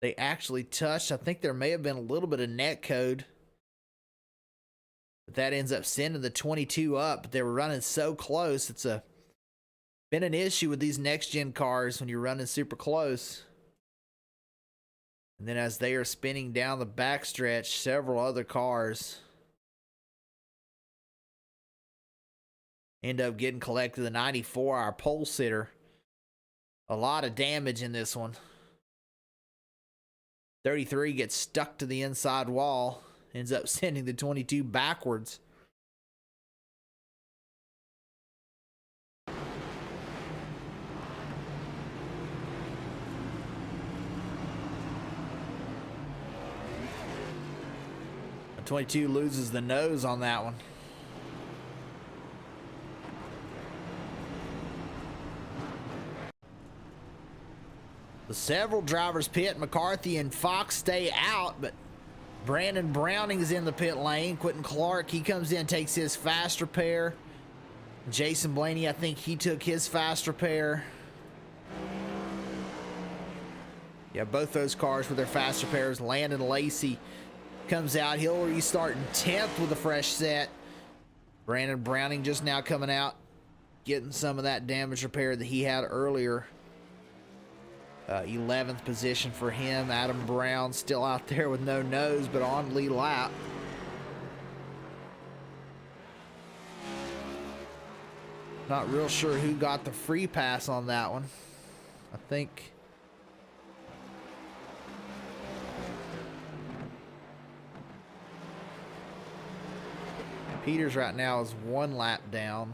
they actually touched. I think there may have been a little bit of net code, but that ends up sending the 22 up. They were running so close. It's been an issue with these next gen cars when you're running super close. And then as they are spinning down the backstretch, several other cars end up getting collected. The 94, our pole sitter, A lot of damage in this one. 33 gets stuck to the inside wall, ends up sending the 22 backwards. The 22 loses the nose on that one. Several drivers pit. McCarthy and Fox stay out, but Brandon Browning is in the pit lane. Quentin Clark, he comes in, takes his fast repair. Jason Blaney, I think he took his fast repair. Yeah, both those cars with their fast repairs. Landon Lacey comes out. He'll restart in 10th with a fresh set. Brandon Browning just now coming out, getting some of that damage repair that he had earlier. 11th position for him. Adam Brown still out there with no nose, but on lead lap. Not real sure who got the free pass on that one. I think Peters right now is 1 lap down.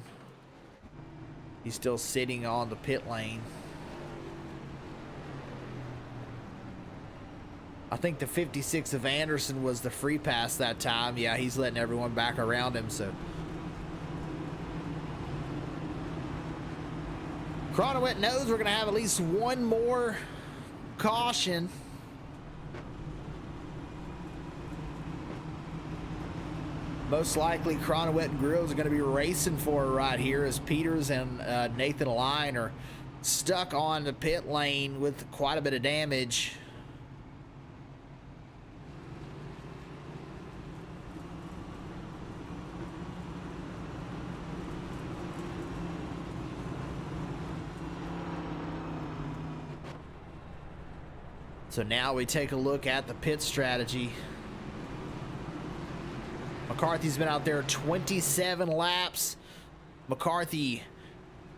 He's still sitting on the pit lane. I think the 56 of Anderson was the free pass that time. Yeah, he's letting everyone back around him, so. Cronowit knows we're going to have at least one more caution. Most likely Cronowit and Grills are going to be racing for it right here as Peters and Nathan Line are stuck on the pit lane with quite a bit of damage. So now we take a look at the pit strategy. McCarthy's been out there 27 laps. McCarthy,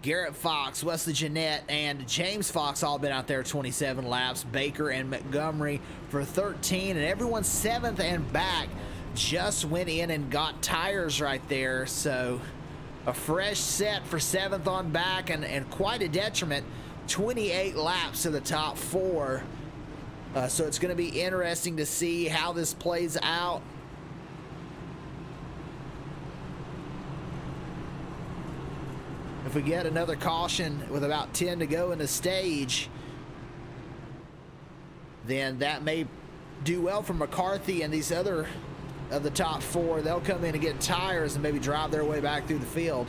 Garrett Fox, Wesley Jeannette, and James Fox all been out there 27 laps. Baker and Montgomery for 13, and everyone 7th and back just went in and got tires right there. So a fresh set for 7th on back, and quite a detriment. 28 laps to the top 4. So it's going to be interesting to see how this plays out. If we get another caution with about 10 to go in the stage, then that may do well for McCarthy and these other of the top 4. They'll come in and get tires and maybe drive their way back through the field.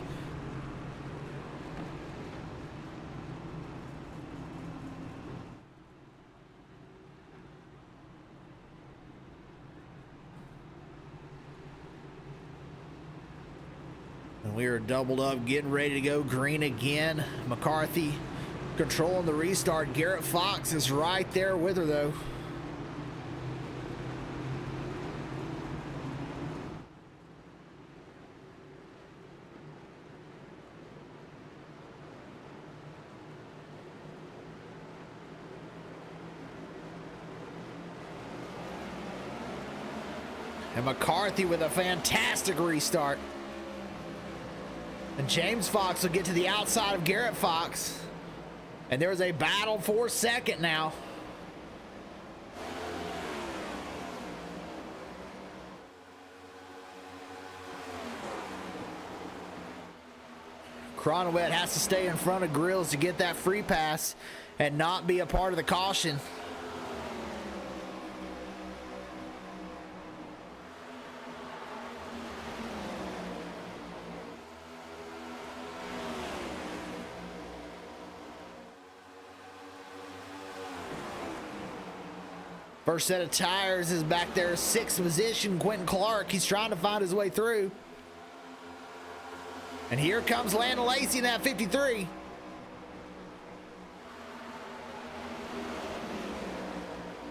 And we are doubled up, getting ready to go green again. McCarthy controlling the restart. Garrett Fox is right there with her, though. And McCarthy with a fantastic restart. And James Fox will get to the outside of Garrett Fox. And there's a battle for second now. Cronowit has to stay in front of Grills to get that free pass and not be a part of the caution. First set of tires is back there, 6th position, Quentin Clark. He's trying to find his way through. And here comes Landon Lacey in that 53.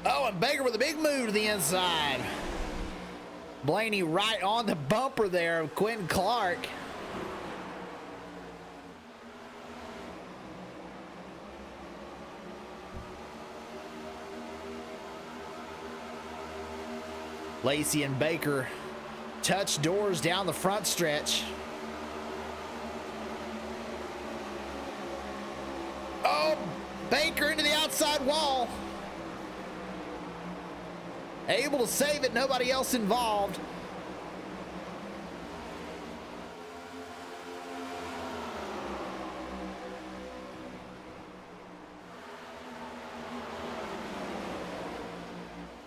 Oh, and Baker with a big move to the inside. Blaney right on the bumper there of Quentin Clark. Lacey and Baker touch doors down the front stretch. Oh, Baker into the outside wall. Able to save it, nobody else involved.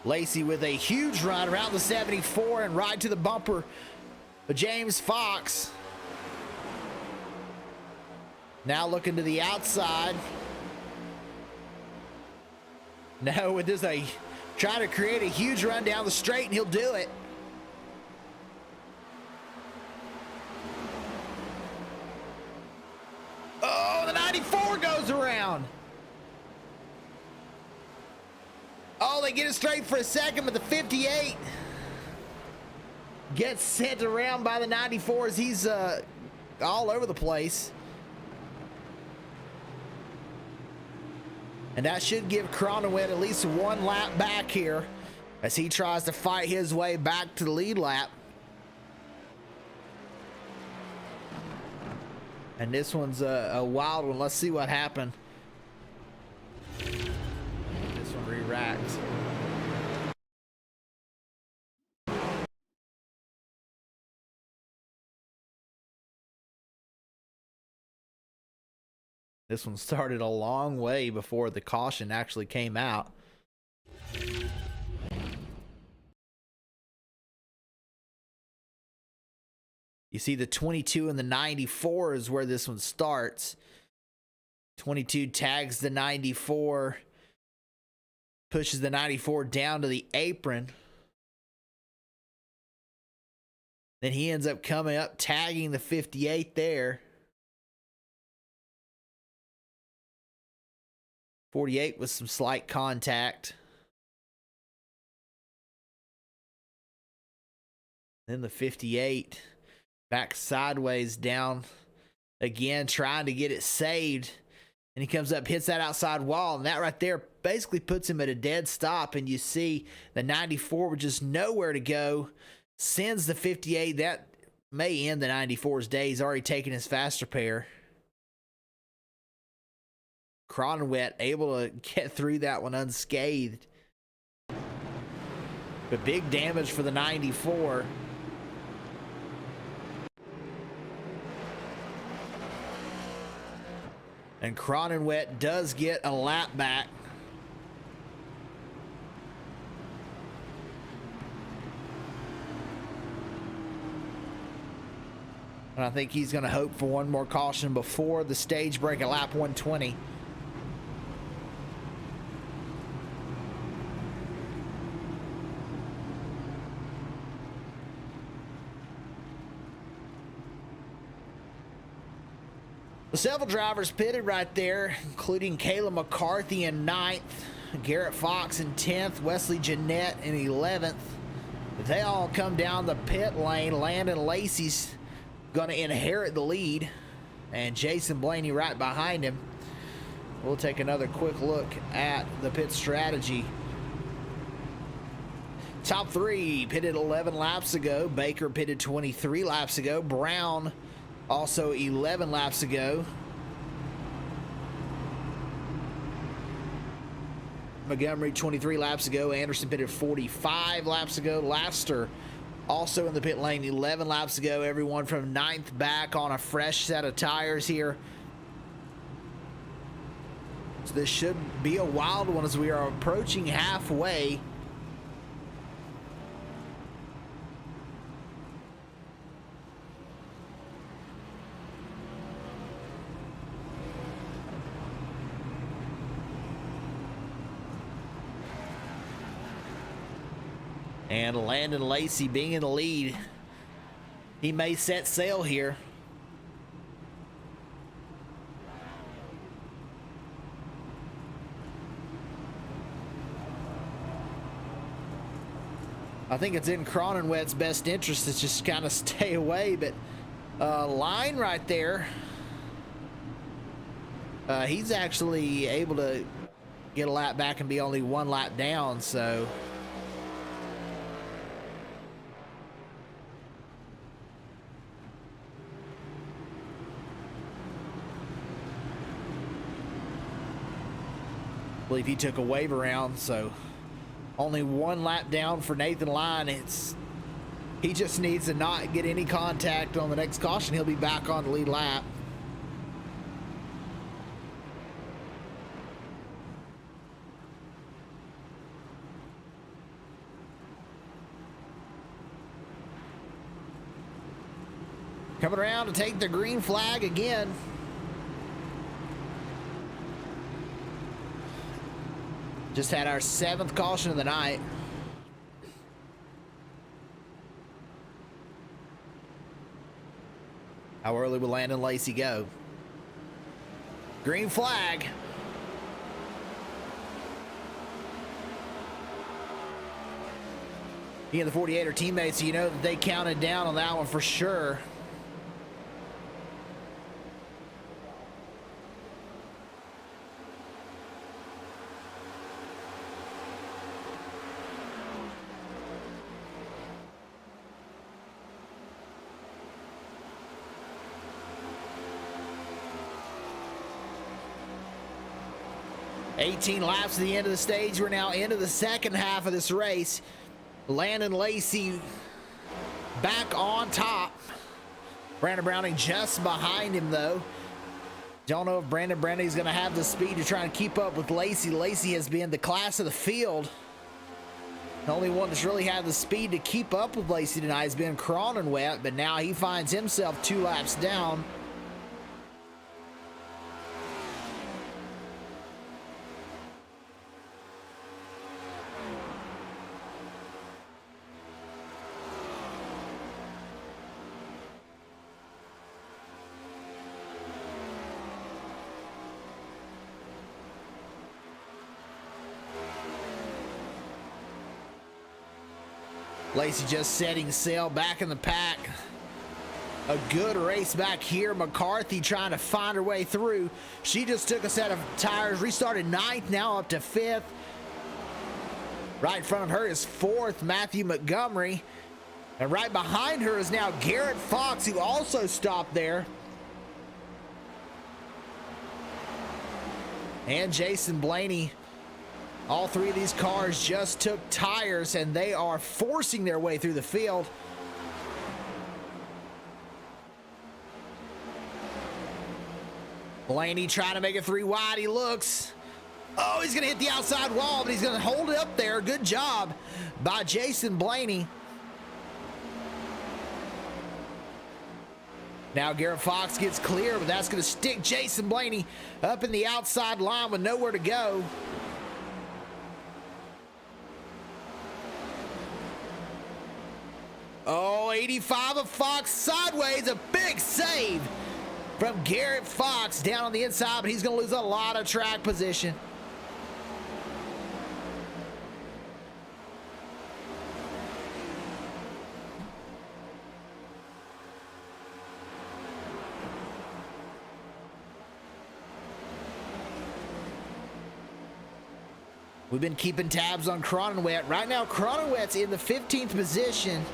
Lacey with a huge run around the 74 and right to the bumper of James Fox. Now looking to the outside. No, with this trying to create a huge run down the straight, and he'll do it. Oh, the 94 goes around. Oh, they get it straight for a second, but the 58 gets sent around by the 94 as he's all over the place. And that should give Cronenwet at least one lap back here as he tries to fight his way back to the lead lap. And this one's a wild one. Let's see what happened. This one re-racks. This one started a long way before the caution actually came out. You see the 22 and the 94 is where this one starts. 22 tags the 94, pushes the 94 down to the apron. Then he ends up coming up, tagging the 58 there. 48 with some slight contact. Then the 58 back sideways down again, trying to get it saved. And he comes up, hits that outside wall, and that right there basically puts him at a dead stop. And you see the 94 with just nowhere to go, sends the 58. That may end the 94's day. He's already taken his faster pair. Cronenwet able to get through that one unscathed. But big damage for the 94. And Cronenwet does get a lap back. And I think he's going to hope for one more caution before the stage break at lap 120. Several drivers pitted right there, including Kayla McCarthy in 9th, Garrett Fox in 10th, Wesley Jeannette in 11th. They all come down the pit lane. Landon Lacey's going to inherit the lead, and Jason Blaney right behind him. We'll take another quick look at the pit strategy. Top three pitted 11 laps ago. Baker pitted 23 laps ago. Brown also 11 laps ago. Montgomery 23 laps ago. Anderson pitted 45 laps ago. Laster also in the pit lane 11 laps ago. Everyone from 9th back on a fresh set of tires here. So this should be a wild one as we are approaching halfway. And Landon Lacey being in the lead, he may set sail here. I think it's in Cronenwet's best interest to just kind of stay away, but line right there. He's actually able to get a lap back and be only one lap down, so believe he took a wave around, so only one lap down for Nathan Lyon. He just needs to not get any contact on the next caution. He'll be back on the lead lap. Coming around to take the green flag again. Just had our 7th caution of the night. How early will Landon Lacey go? Green flag. He and the 48 are teammates, so you know that they counted down on that one for sure. $18 laps to the end of the stage. We're now into the second half of this race. Landon Lacey back on top. Brandon Browning just behind him, though. Don't know if Brandon Browning's going to have the speed to try and keep up with Lacey. Lacey has been the class of the field. The only one that's really had the speed to keep up with Lacey tonight has been Cronenwet, but now he finds himself 2 laps down. Lacey just setting sail back in the pack. A good race back here. McCarthy trying to find her way through. She just took a set of tires, restarted 9th, now up to 5th. Right in front of her is 4th, Matthew Montgomery. And right behind her is now Garrett Fox, who also stopped there. And Jason Blaney. All 3 of these cars just took tires, and they are forcing their way through the field. Blaney trying to make it 3 wide. He looks. Oh, he's going to hit the outside wall, but he's going to hold it up there. Good job by Jason Blaney. Now Garrett Fox gets clear, but that's going to stick Jason Blaney up in the outside line with nowhere to go. Oh, 85 of Fox sideways. A big save from Garrett Fox down on the inside, but he's going to lose a lot of track position. We've been keeping tabs on Cronenwet. Right now, Cronenwet's in the 15th position,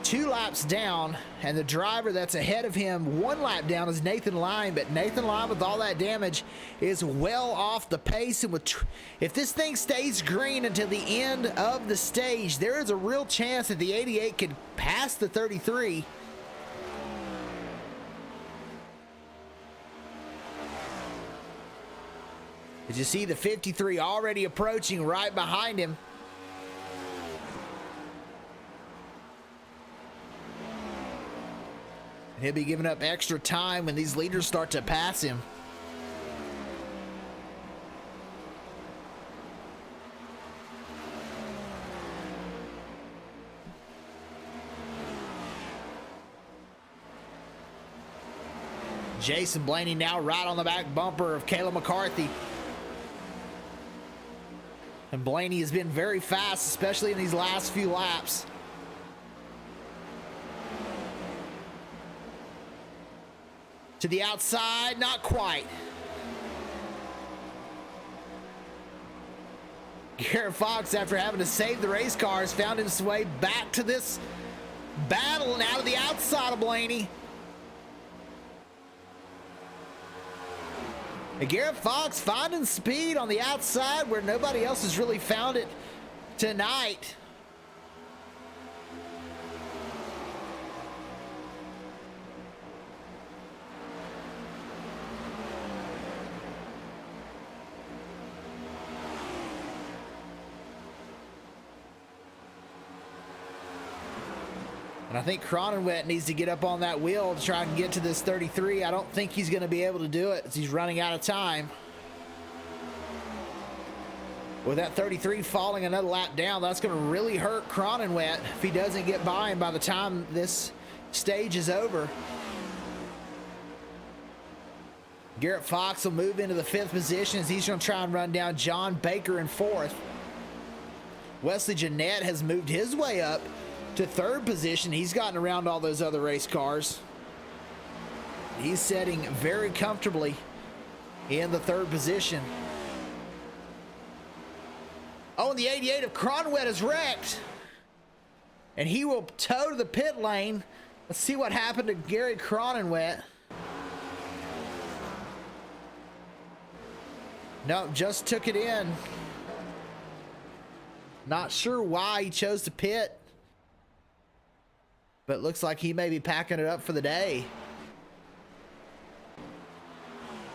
2 laps down, and the driver that's ahead of him 1 lap down is Nathan Lyon, but Nathan Lyon, with all that damage, is well off the pace. And if this thing stays green until the end of the stage, there is a real chance that the 88 could pass the 33. As you see the 53 already approaching right behind him. And he'll be giving up extra time when these leaders start to pass him. Jason Blaney now right on the back bumper of Caleb McCarthy. And Blaney has been very fast, especially in these last few laps. To the outside, not quite. Garrett Fox, after having to save the race cars, found his way back to this battle and out of the outside of Blaney. And Garrett Fox finding speed on the outside where nobody else has really found it tonight. And I think Cronenwet needs to get up on that wheel to try and get to this 33. I don't think he's going to be able to do it as he's running out of time. With that 33 falling another lap down, that's going to really hurt Cronenwet if he doesn't get by him by the time this stage is over. Garrett Fox will move into the 5th position as he's going to try and run down John Baker in 4th. Wesley Jeannette has moved his way up to 3rd position. He's gotten around all those other race cars. He's sitting very comfortably in the 3rd position. Oh, and the 88 of Cronenwet is wrecked. And he will tow to the pit lane. Let's see what happened to Gary Cronenwet. No, just took it in. Not sure why he chose to pit. But it looks like he may be packing it up for the day.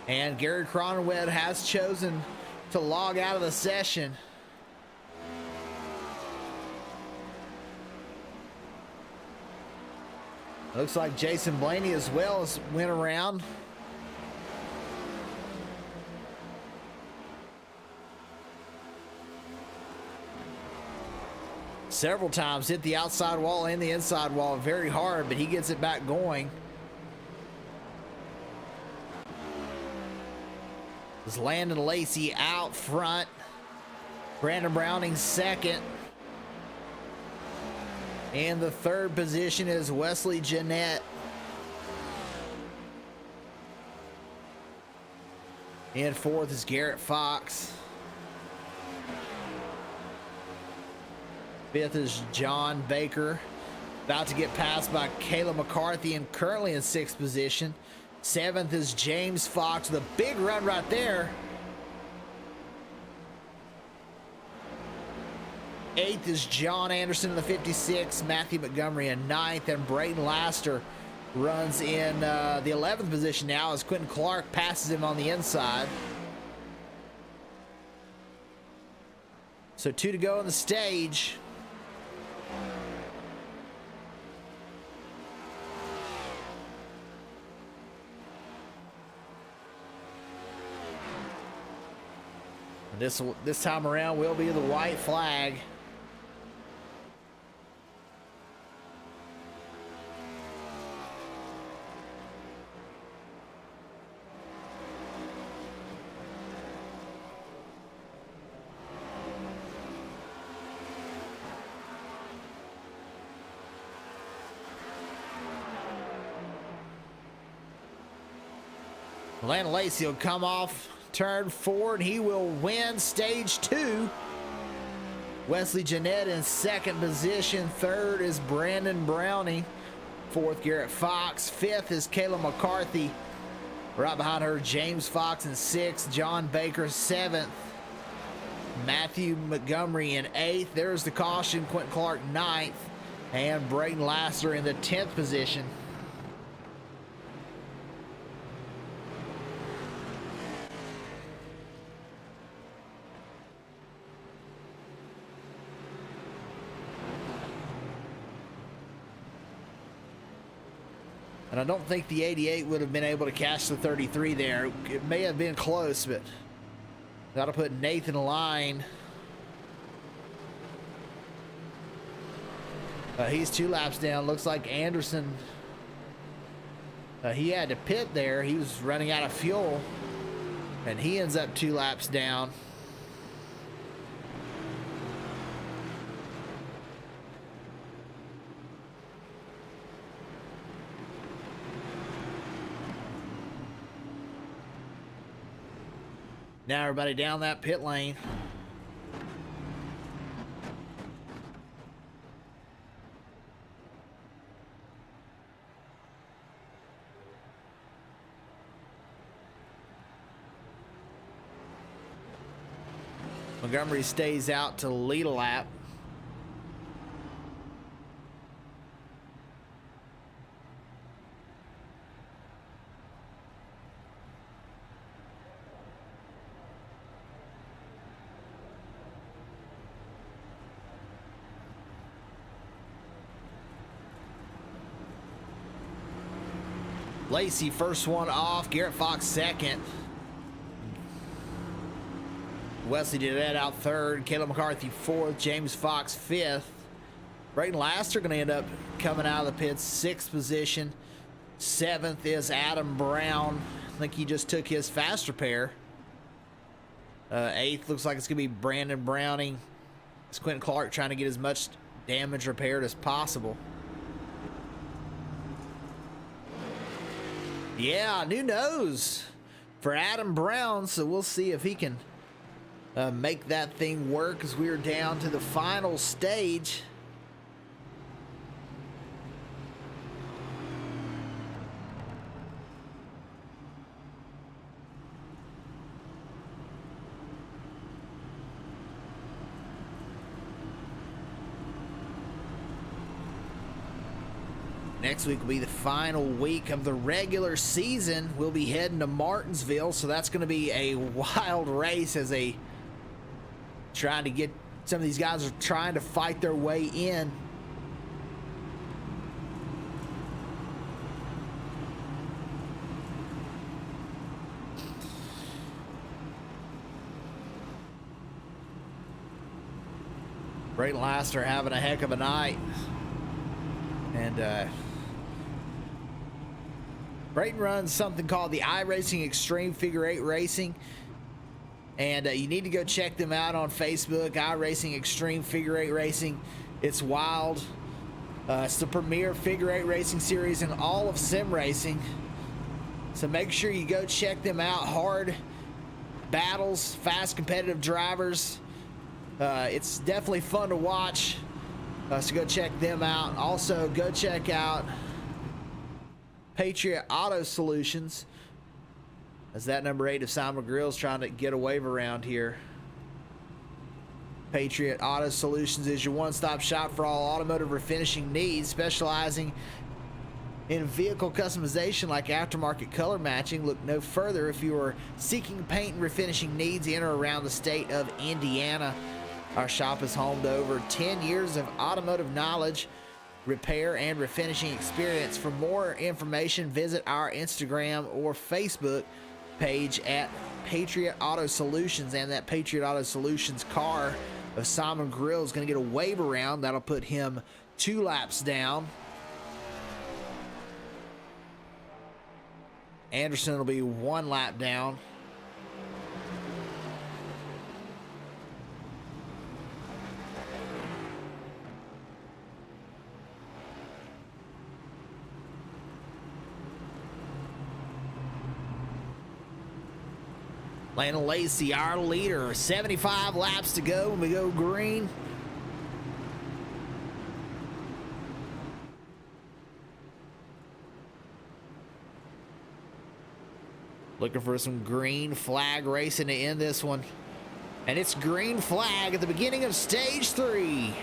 And Gary Cronenwet has chosen to log out of the session. Looks like Jason Blaney as well has went around. Several times hit the outside wall and the inside wall very hard, but he gets it back going. Is Landon Lacey out front. Brandon Browning 2nd. And the 3rd position is Wesley Jeannette. And 4th is Garrett Fox. 5th is John Baker. About to get passed by Kayla McCarthy and currently in 6th position. 7th is James Fox with a big run right there. 8th is John Anderson in the 56. Matthew Montgomery in 9th. And Braden Laster runs in the 11th position now as Quentin Clark passes him on the inside. So 2 to go on the stage. This time around will be the white flag. Landon Lacey will come off turn 4 and he will win stage 2. Wesley Jeannette in 2nd position. 3rd is Brandon Browning. 4th, Garrett Fox. 5th is Kayla McCarthy. Right behind her, James Fox in 6th. John Baker 7th. Matthew Montgomery in 8th. There's the caution. Quentin Clark 9th. And Braden Laster in the 10th position. And I don't think the 88 would have been able to catch the 33 there. It may have been close, but that'll put Nathan Line. He's 2 laps down. Looks like Anderson, he had to pit there. He was running out of fuel, and he ends up 2 laps down. Now everybody down that pit lane. Montgomery stays out to lead a lap. Lacey first one off, Garrett Fox second. Wesley Jeannette out third, Caleb McCarthy fourth, James Fox fifth. Brayton Laster going to end up coming out of the pits, sixth position. Seventh is Adam Brown. I think he just took his fast repair. Eighth looks like it's going to be Brandon Browning. It's Quentin Clark trying to get as much damage repaired as possible. Yeah, new nose for Adam Brown, so we'll see if he can make that thing work as we're down to the final stage. Next week will be the final week of the regular season. We'll be heading to Martinsville, so that's going to be a wild race as they trying to get, some of these guys are trying to fight their way in. Brayton Laster having a heck of a night. And Brayton runs something called the iRacing Extreme Figure 8 Racing. And you need to go check them out on Facebook, iRacing Extreme Figure 8 Racing. It's wild. It's the premier figure 8 racing series in all of sim racing. So make sure you go check them out. Hard battles, fast competitive drivers. It's definitely fun to watch. So go check them out. Also, go check out Patriot Auto Solutions, as that number 8 of Simon Grill's trying to get a wave around here. Patriot Auto Solutions is your one-stop shop for all automotive refinishing needs, specializing in vehicle customization like aftermarket color matching. Look no further if you are seeking paint and refinishing needs in or around the state of Indiana. Our shop is home to over 10 years of automotive knowledge, repair, and refinishing experience. For more information, visit our Instagram or Facebook page at Patriot Auto Solutions. And that Patriot Auto Solutions car of Simon Grill is going to get a wave around. That'll put him 2 laps down. Anderson will be 1 lap down. Landon Lacey, our leader, 75 laps to go when we go green. Looking for some green flag racing to end this one. And it's green flag at the beginning of stage 3.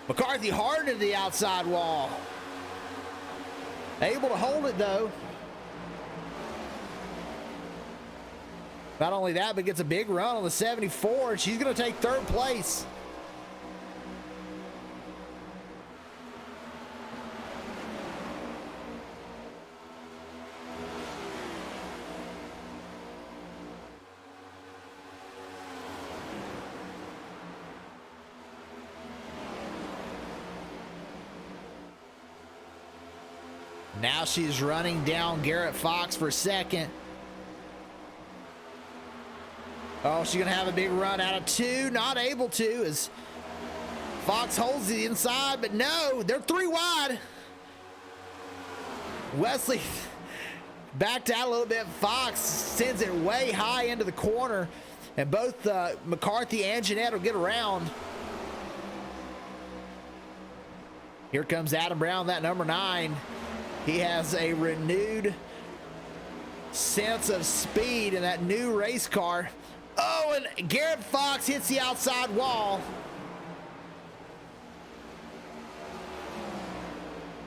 McCarthy hard to the outside wall. Able to hold it though. Not only that, but gets a big run on the 74. She's going to take 3rd place. Now she's running down Garrett Fox for 2nd. Oh, she's going to have a big run out of 2. Not able to, as Fox holds the inside, but no, they're 3 wide. Wesley backed out a little bit. Fox sends it way high into the corner, and both McCarthy and Jeannette will get around. Here comes Adam Brown, that number 9. He has a renewed sense of speed in that new race car. Oh, and Garrett Fox hits the outside wall.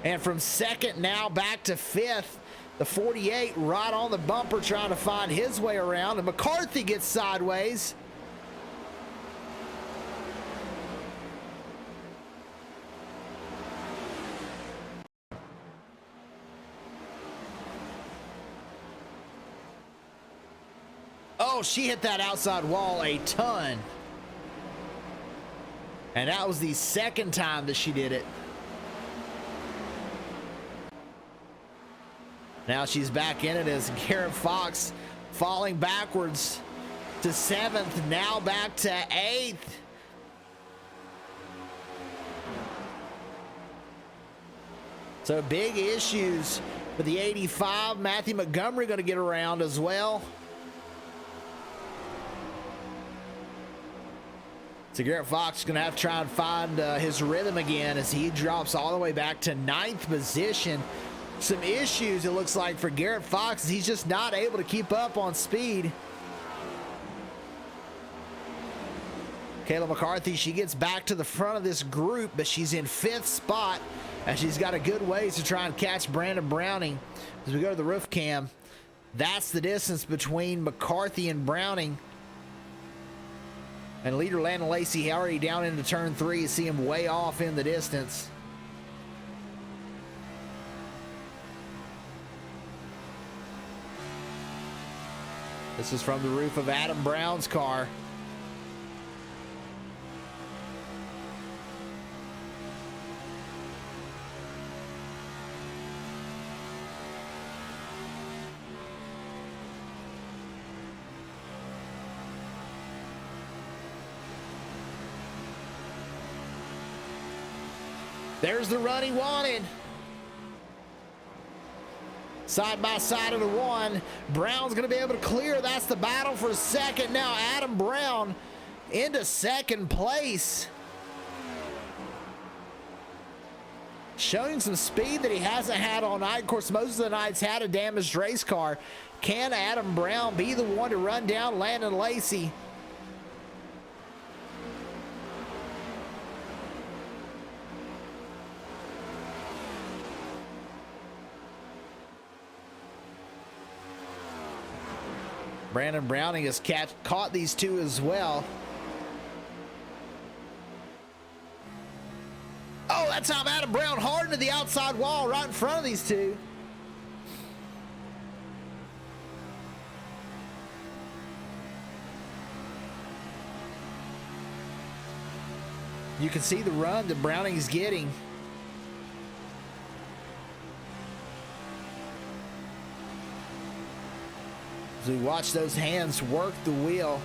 And from second now back to 5th. The 48 right on the bumper trying to find his way around. And McCarthy gets sideways. Oh, she hit that outside wall a ton. And that was the second time that she did it. Now she's back in it as Garrett Fox falling backwards to 7th, now back to 8th. So big issues for the 85. Matthew Montgomery going to get around as well. So Garrett Fox is going to have to try and find his rhythm again as he drops all the way back to 9th position. Some issues, it looks like, for Garrett Fox. He's just not able to keep up on speed. Kayla McCarthy, she gets back to the front of this group, but she's in 5th spot, and she's got a good ways to try and catch Brandon Browning. As we go to the roof cam, that's the distance between McCarthy and Browning. And leader Landon Lacey already down into turn 3. You see him way off in the distance. This is from the roof of Adam Brown's car. There's the run he wanted. Side by side of the 1. Brown's going to be able to clear. That's the battle for second. Now Adam Brown into 2nd place. Showing some speed that he hasn't had all night. Of course, most of the night's had a damaged race car. Can Adam Brown be the one to run down Landon Lacey? Brandon Browning has caught these two as well. Oh, that's how Adam Brown hardened to the outside wall right in front of these two. You can see the run that Browning's getting. As we watch those hands work the wheel.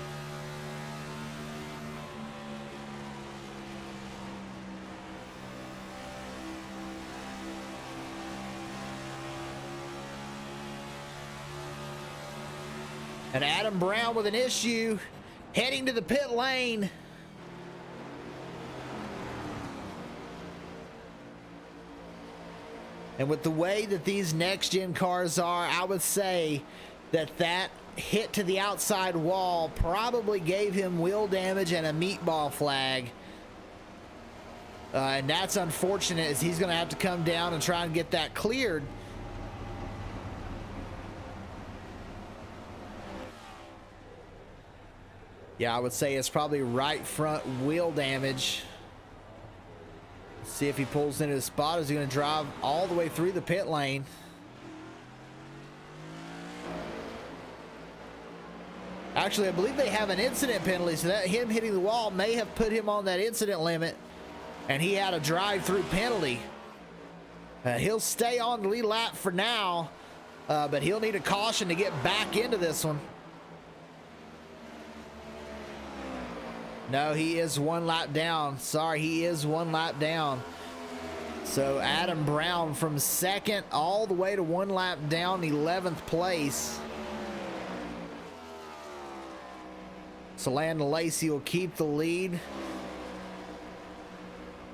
And Adam Brown with an issue heading to the pit lane. And with the way that these next gen cars are, I would say that hit to the outside wall probably gave him wheel damage and a meatball flag. And that's unfortunate, as he's going to have to come down and try and get that cleared. Yeah, I would say it's probably right front wheel damage. Let's see if he pulls into the spot. Is he going to drive all the way through the pit lane? Actually, I believe they have an incident penalty, so that him hitting the wall may have put him on that incident limit, and he had a drive-through penalty. He'll stay on the lead lap for now, but he'll need a caution to get back into this one. No, he is 1 lap down. Sorry, he is 1 lap down. So Adam Brown from 2nd all the way to 1 lap down, 11th place. So Landon Lacey will keep the lead.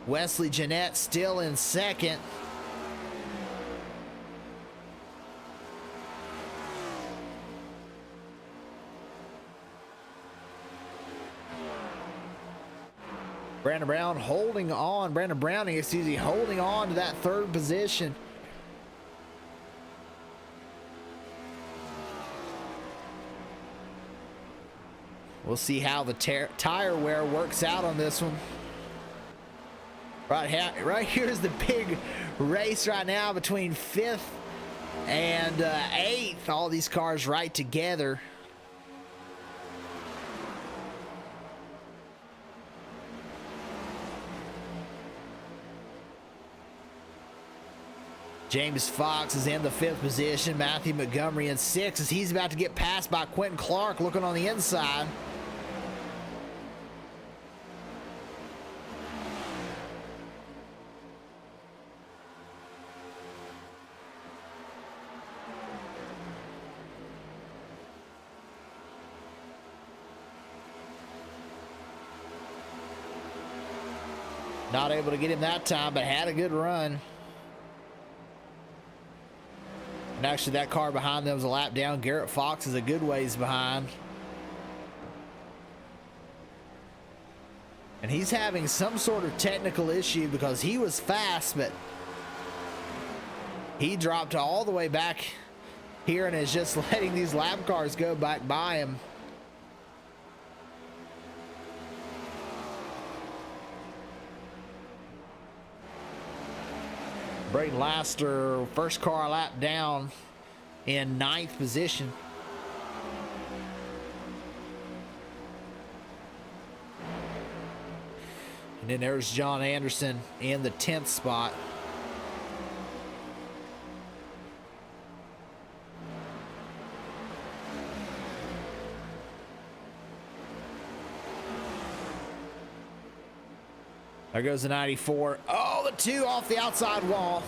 Wesley Jeannette still in second. Brandon Browning, holding on to that third position. We'll see how the tire wear works out on this one. Right here's the big race right now between 5th and 8th. All these cars right together. James Fox is in the 5th position. Matthew Montgomery in 6th as he's about to get passed by Quentin Clark looking on the inside. Not able to get him that time, but had a good run. And actually, that car behind them was a lap down. Garrett Fox is a good ways behind. And he's having some sort of technical issue because he was fast, but he dropped all the way back here and is just letting these lap cars go back by him. Braden Laster, first car lap down in 9th position. And then there's John Anderson in the 10th spot. There goes the 94. Oh, the 2 off the outside wall.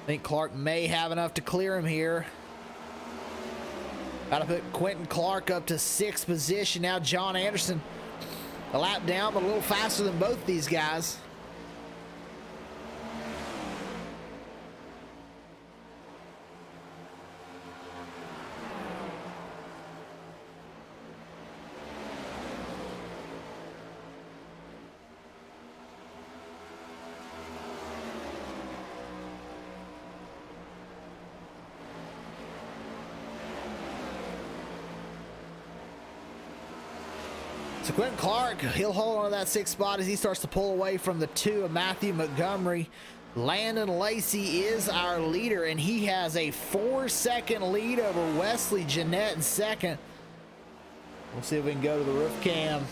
I think Clark may have enough to clear him here. Got to put Quentin Clark up to 6th position. Now John Anderson a lap down, but a little faster than both these guys. So Quentin Clark, he'll hold on to that 6th spot as he starts to pull away from the 2 of Matthew Montgomery. Landon Lacey is our leader, and he has a 4-second lead over Wesley Jeannette in 2nd. We'll see if we can go to the roof cam.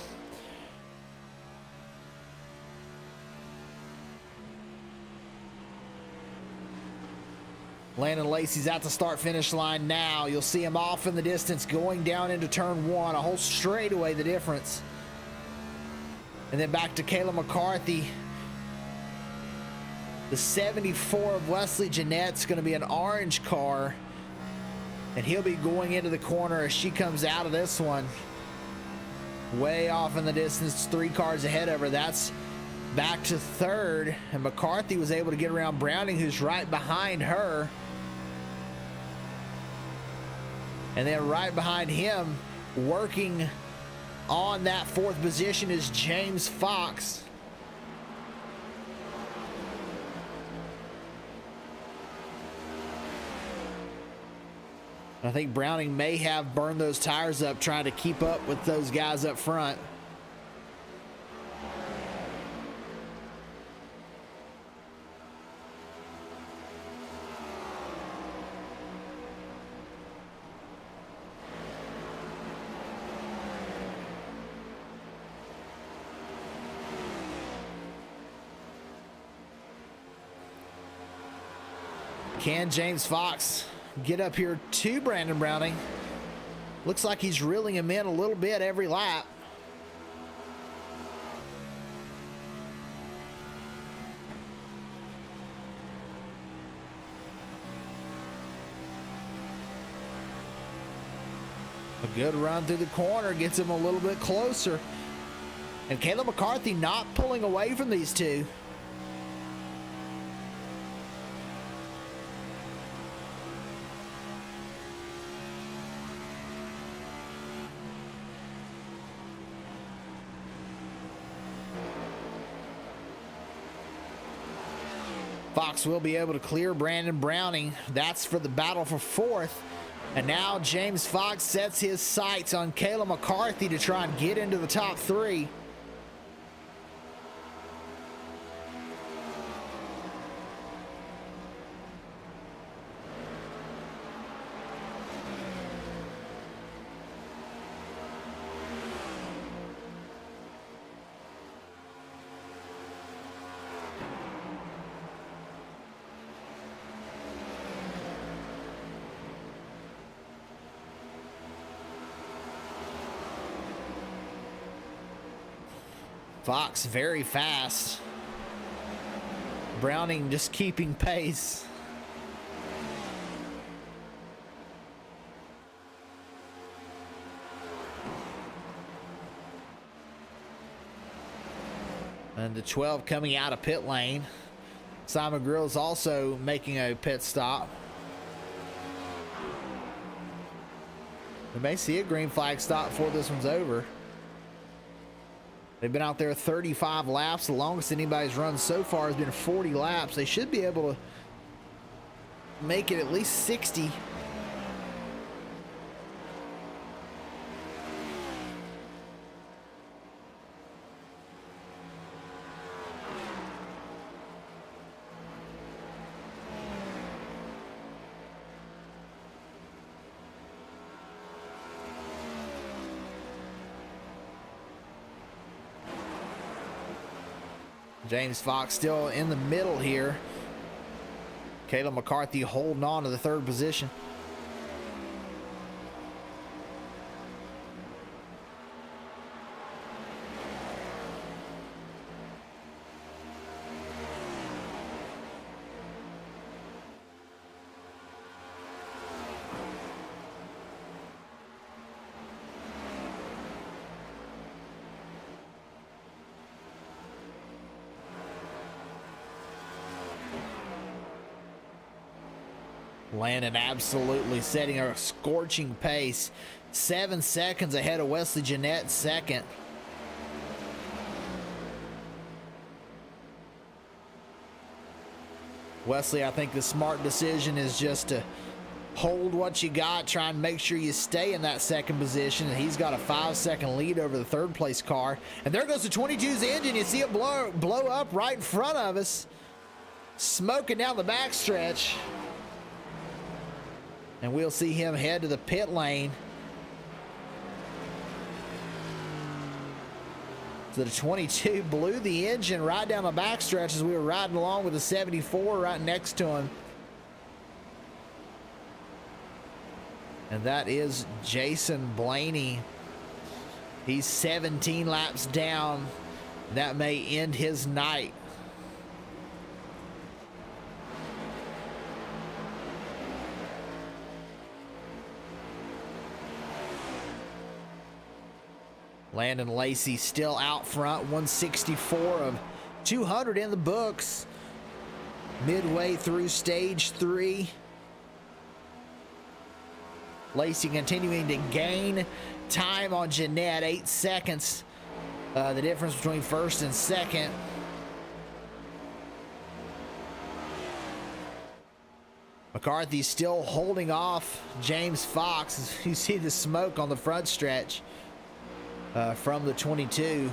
Landon Lacey's at the start-finish line now. You'll see him off in the distance going down into turn 1. A whole straightaway the difference. And then back to Caleb McCarthy. The 74 of Wesley Jeannette's going to be an orange car. And he'll be going into the corner as she comes out of this one. Way off in the distance, 3 cars ahead of her. That's back to 3rd. And McCarthy was able to get around Browning, who's right behind her. And then right behind him, working on that 4th position, is James Fox. I think Browning may have burned those tires up trying to keep up with those guys up front. Can James Fox get up here to Brandon Browning? Looks like he's reeling him in a little bit every lap. A good run through the corner gets him a little bit closer. And Caleb McCarthy not pulling away from these two. Fox will be able to clear Brandon Browning. That's for the battle for fourth. And now James Fox sets his sights on Caleb McCarthy to try and get into the top three. Fox very fast. Browning just keeping pace. And the 12 coming out of pit lane. Simon Grill's also making a pit stop. We may see a green flag stop before this one's over. They've been out there 35 laps. The longest anybody's run so far has been 40 laps. They should be able to make it at least 60. James Fox still in the middle here. Caleb McCarthy holding on to the third position. Landon absolutely setting a scorching pace. 7 seconds ahead of Wesley Jeannette second. Wesley, I think the smart decision is just to hold what you got, try and make sure you stay in that second position. And he's got a 5-second lead over the third place car. And there goes the 22's engine. You see it blow up right in front of us, smoking down the backstretch. And we'll see him head to the pit lane. So the 22 blew the engine right down the backstretch as we were riding along with the 74 right next to him. And that is Jason Blaney. He's 17 laps down. That may end his night. Landon Lacey still out front, 164 of 200 in the books. Midway through stage 3. Lacey continuing to gain time on Jeannette, 8 seconds. The difference between first and second. McCarthy still holding off James Fox as you see the smoke on the front stretch. From the 22.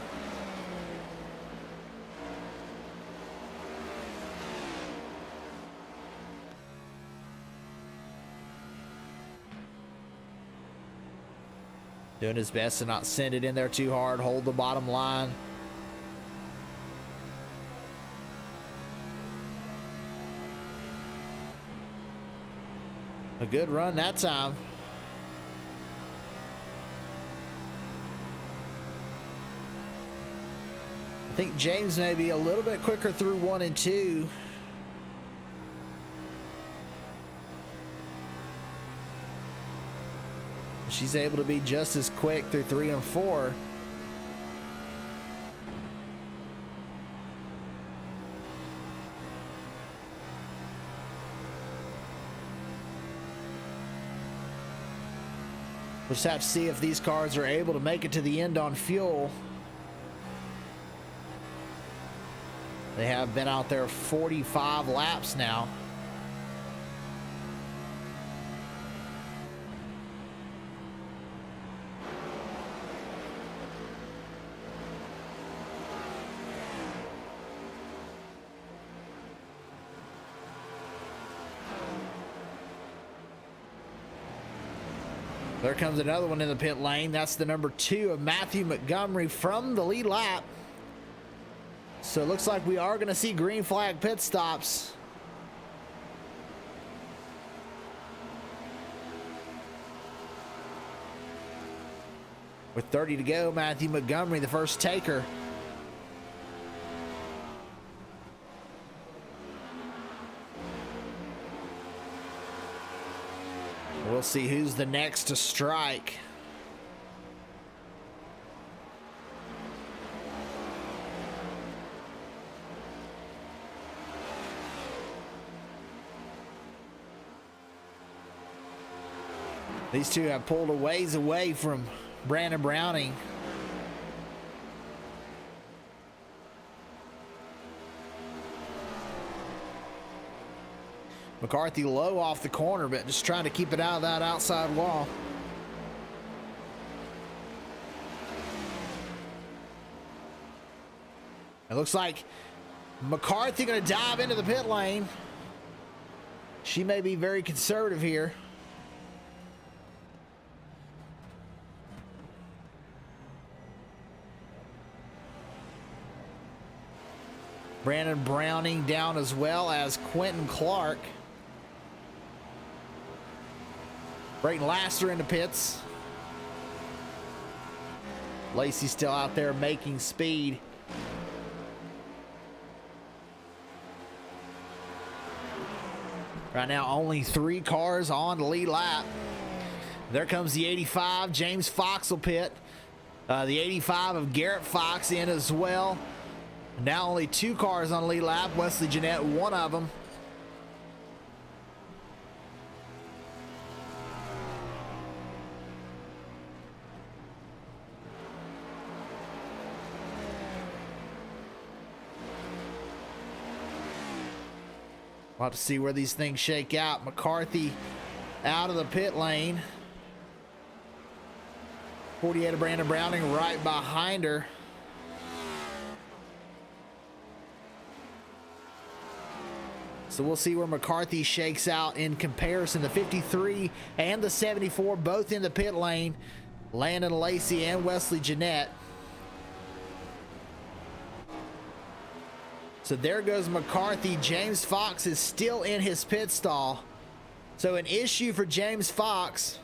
Doing his best to not send it in there too hard, hold the bottom line. A good run that time. I think James may be a little bit quicker through 1 and 2. She's able to be just as quick through 3 and 4. We'll just have to see if these cars are able to make it to the end on fuel. They have been out there 45 laps now. There comes another one in the pit lane. That's the number 2 of Matthew Montgomery from the lead lap. So it looks like we are going to see green flag pit stops. With 30 to go, Matthew Montgomery, the first taker. We'll see who's the next to strike. These two have pulled a ways away from Brandon Browning. McCarthy low off the corner, but just trying to keep it out of that outside wall. It looks like McCarthy going to dive into the pit lane. She may be very conservative here. Brandon Browning down as well as Quentin Clark. Brayton Laster into pits. Lacey still out there making speed. Right now, only 3 cars on the lead lap. There comes the 85. James Fox will pit. The 85 of Garrett Fox in as well. Now only 2 cars on the lead lap. Wesley Jeannette, one of them. We'll have to see where these things shake out. McCarthy out of the pit lane. 48 of Brandon Browning right behind her. So we'll see where McCarthy shakes out in comparison. The 53 and the 74 both in the pit lane. Landon Lacey and Wesley Jeannette. So there goes McCarthy. James Fox is still in his pit stall. So an issue for James Fox.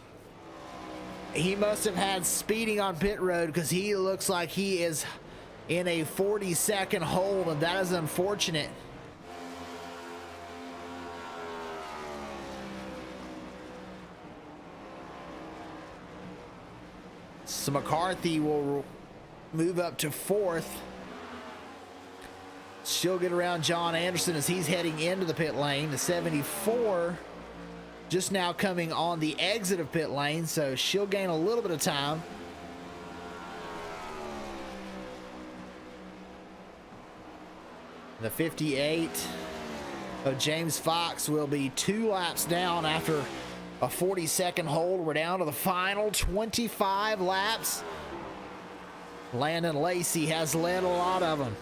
He must have had speeding on pit road because he looks like he is in a 40-second hold, and that is unfortunate. So McCarthy will move up to 4th. She'll get around John Anderson as he's heading into the pit lane. The 74 just now coming on the exit of pit lane, so she'll gain a little bit of time. The 58 of James Fox will be 2 laps down after a 40-second hold. We're down to the final 25 laps. Landon Lacey has led a lot of them.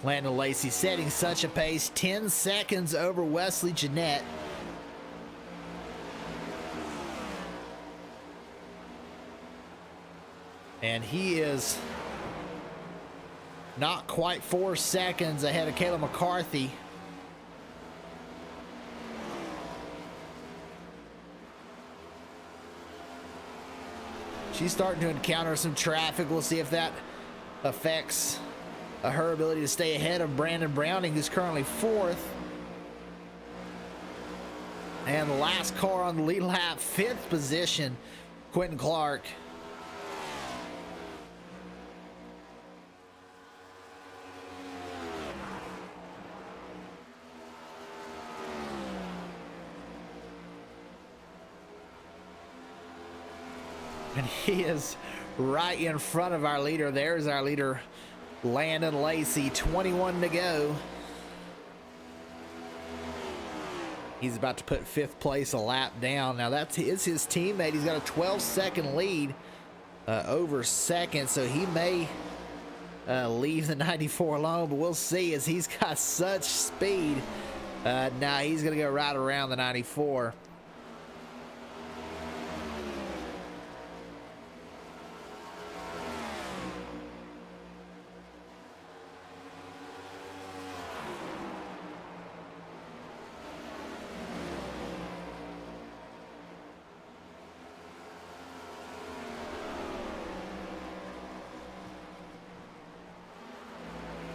Landon Lacey setting such a pace, 10 seconds over Wesley Jeannette. And he is Not quite 4 seconds ahead of Kayla McCarthy. She's starting to encounter some traffic. We'll see if that affects her ability to stay ahead of Brandon Browning, who's currently 4th. And the last car on the lead lap, 5th position, Quentin Clark. And he is right in front of our leader. There's our leader, Landon Lacey. 21 to go. He's about to put 5th place a lap down. Now that's his teammate. He's got a 12-second lead over 2nd, so he may leave the 94 alone, but we'll see, as he's got such speed. Now he's going to go right around the 94.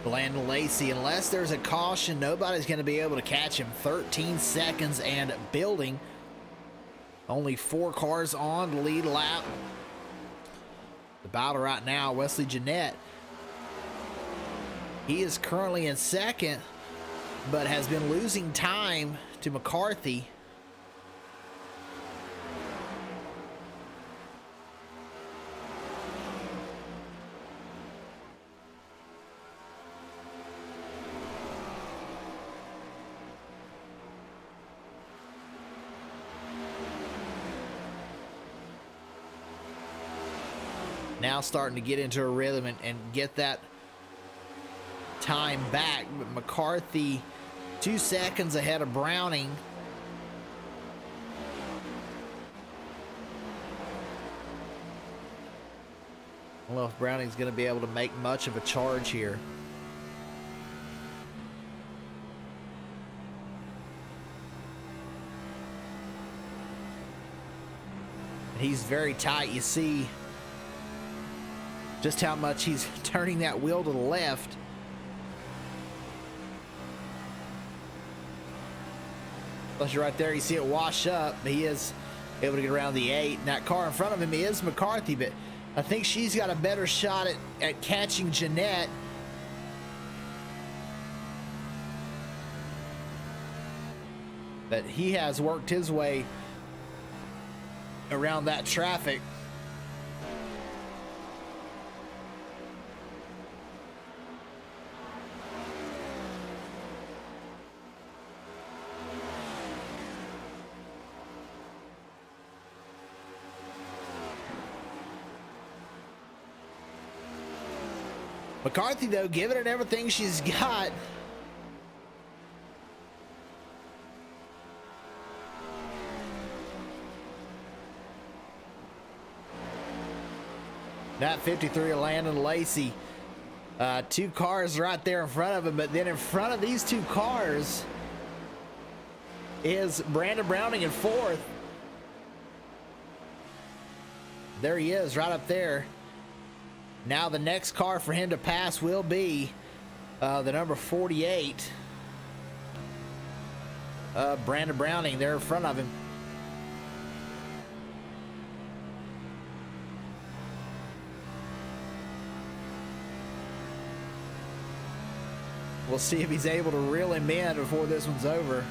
Landon Lacey, unless there's a caution, nobody's going to be able to catch him. 13 seconds and building. Only 4 cars on the lead lap. The battle right now, Wesley Jeannette. He is currently in 2nd, but has been losing time to McCarthy. Now starting to get into a rhythm and get that time back. But McCarthy 2 seconds ahead of Browning. I don't know if Browning's going to be able to make much of a charge here. He's very tight. You see just how much he's turning that wheel to the left. Plus, you're right there, you see it wash up. He is able to get around the 8. And that car in front of him is McCarthy, but I think she's got a better shot at catching Jeannette. But he has worked his way around that traffic. McCarthy, though, giving it everything she's got. That 53 of Landon Lacey. 2 cars right there in front of him, but then in front of these 2 cars is Brandon Browning in 4th. There he is, right up there. Now the next car for him to pass will be the number 48. Brandon Browning there in front of him. We'll see if he's able to reel him in before this one's over.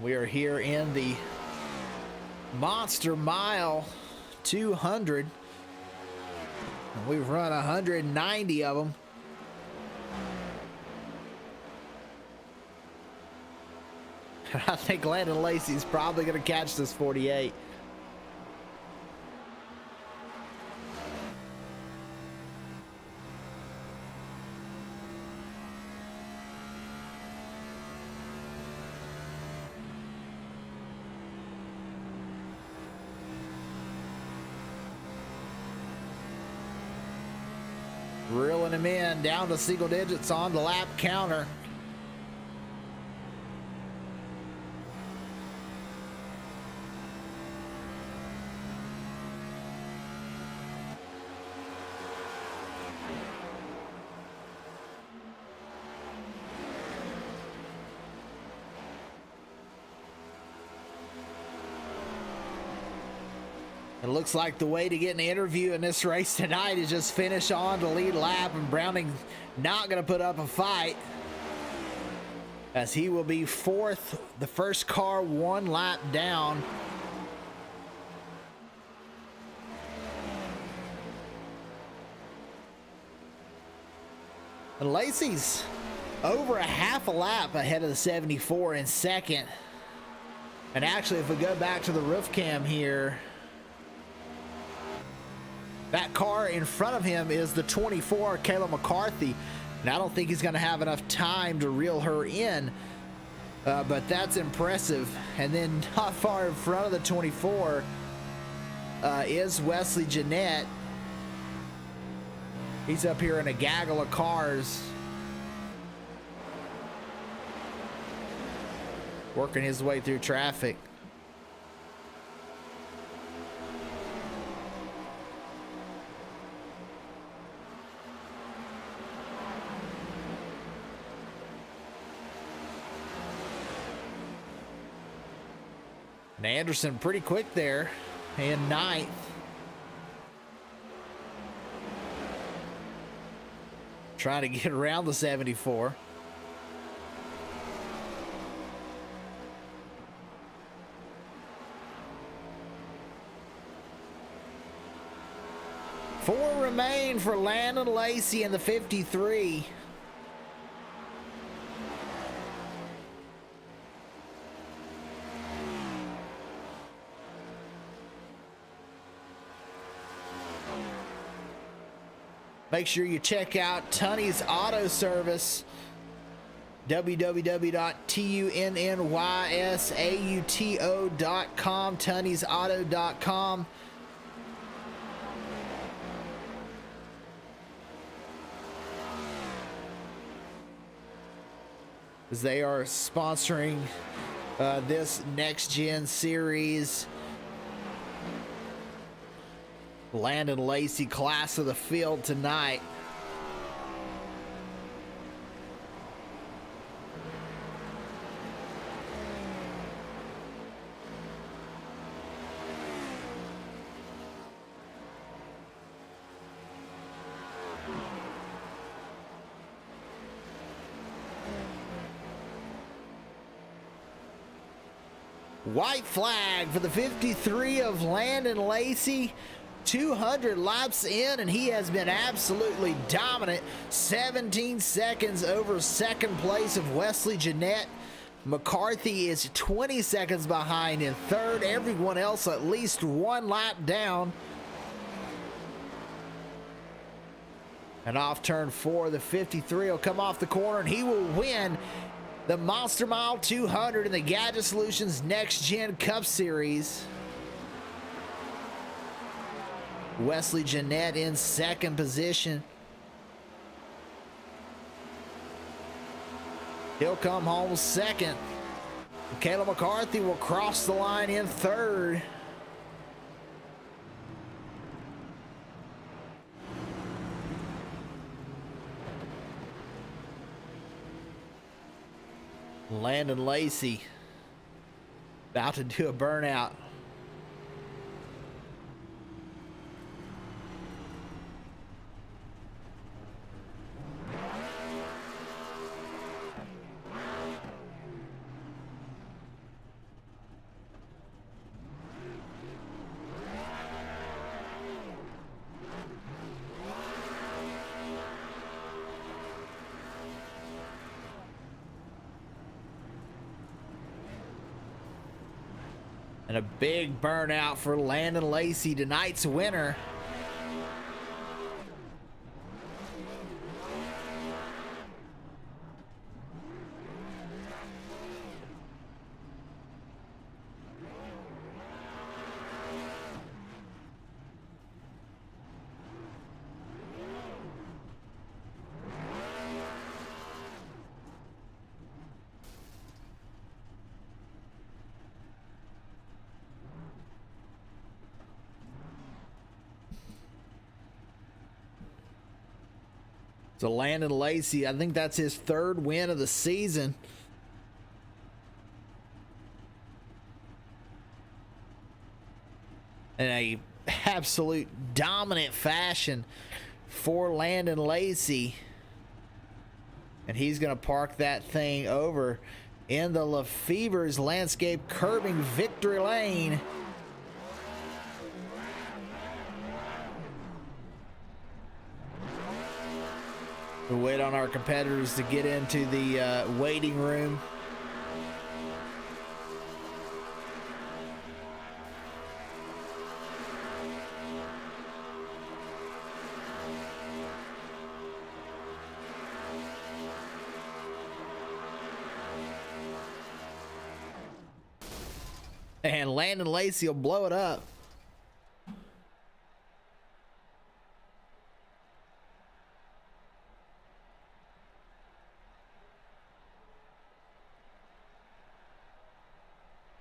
We are here in the Monster Mile 200. And we've run 190 of them. I think Landon Lacey's probably going to catch this 48. reeling him in down to single digits on the lap counter. It looks like the way to get an interview in this race tonight is just finish on the lead lap, and Browning's not going to put up a fight as he will be fourth, the first car one lap down. And Lacey's over a half a lap ahead of the 74 in second. And actually, if we go back to the roof cam here, that car in front of him is the 24, Kayla McCarthy. And I don't think he's going to have enough time to reel her in. But that's impressive. And then not far in front of the 24 is Wesley Jeannette. He's up here in a gaggle of cars, working his way through traffic. And Anderson pretty quick there in ninth. Trying to get around the 74. Four remain for Landon Lacey in the 53. Make sure you check out Tunney's Auto Service, www.tunnysauto.com, tunnysauto.com. As they are sponsoring this next gen series. Landon Lacey class of the field tonight. White flag for the 53 of Landon Lacey. 200 laps in, and he has been absolutely dominant. 17 seconds over second place of Wesley Jeannette. McCarthy is 20 seconds behind in third. Everyone else at least one lap down. And off turn 4, the 53 will come off the corner, and he will win the Monster Mile 200 in the Gadget Solutions Next Gen Cup Series. Wesley Jeannette in second position. He'll come home second. Kayla McCarthy will cross the line in third. Landon Lacey about to do a burnout. And a big burnout for Landon Lacey, tonight's winner. So Landon Lacey, I think that's his third win of the season. In a absolute dominant fashion for Landon Lacey. And he's going to park that thing over in the Lefever's Landscape Curbing Victory Lane. We'll wait on our competitors to get into the waiting room. And Landon Lacey will blow it up.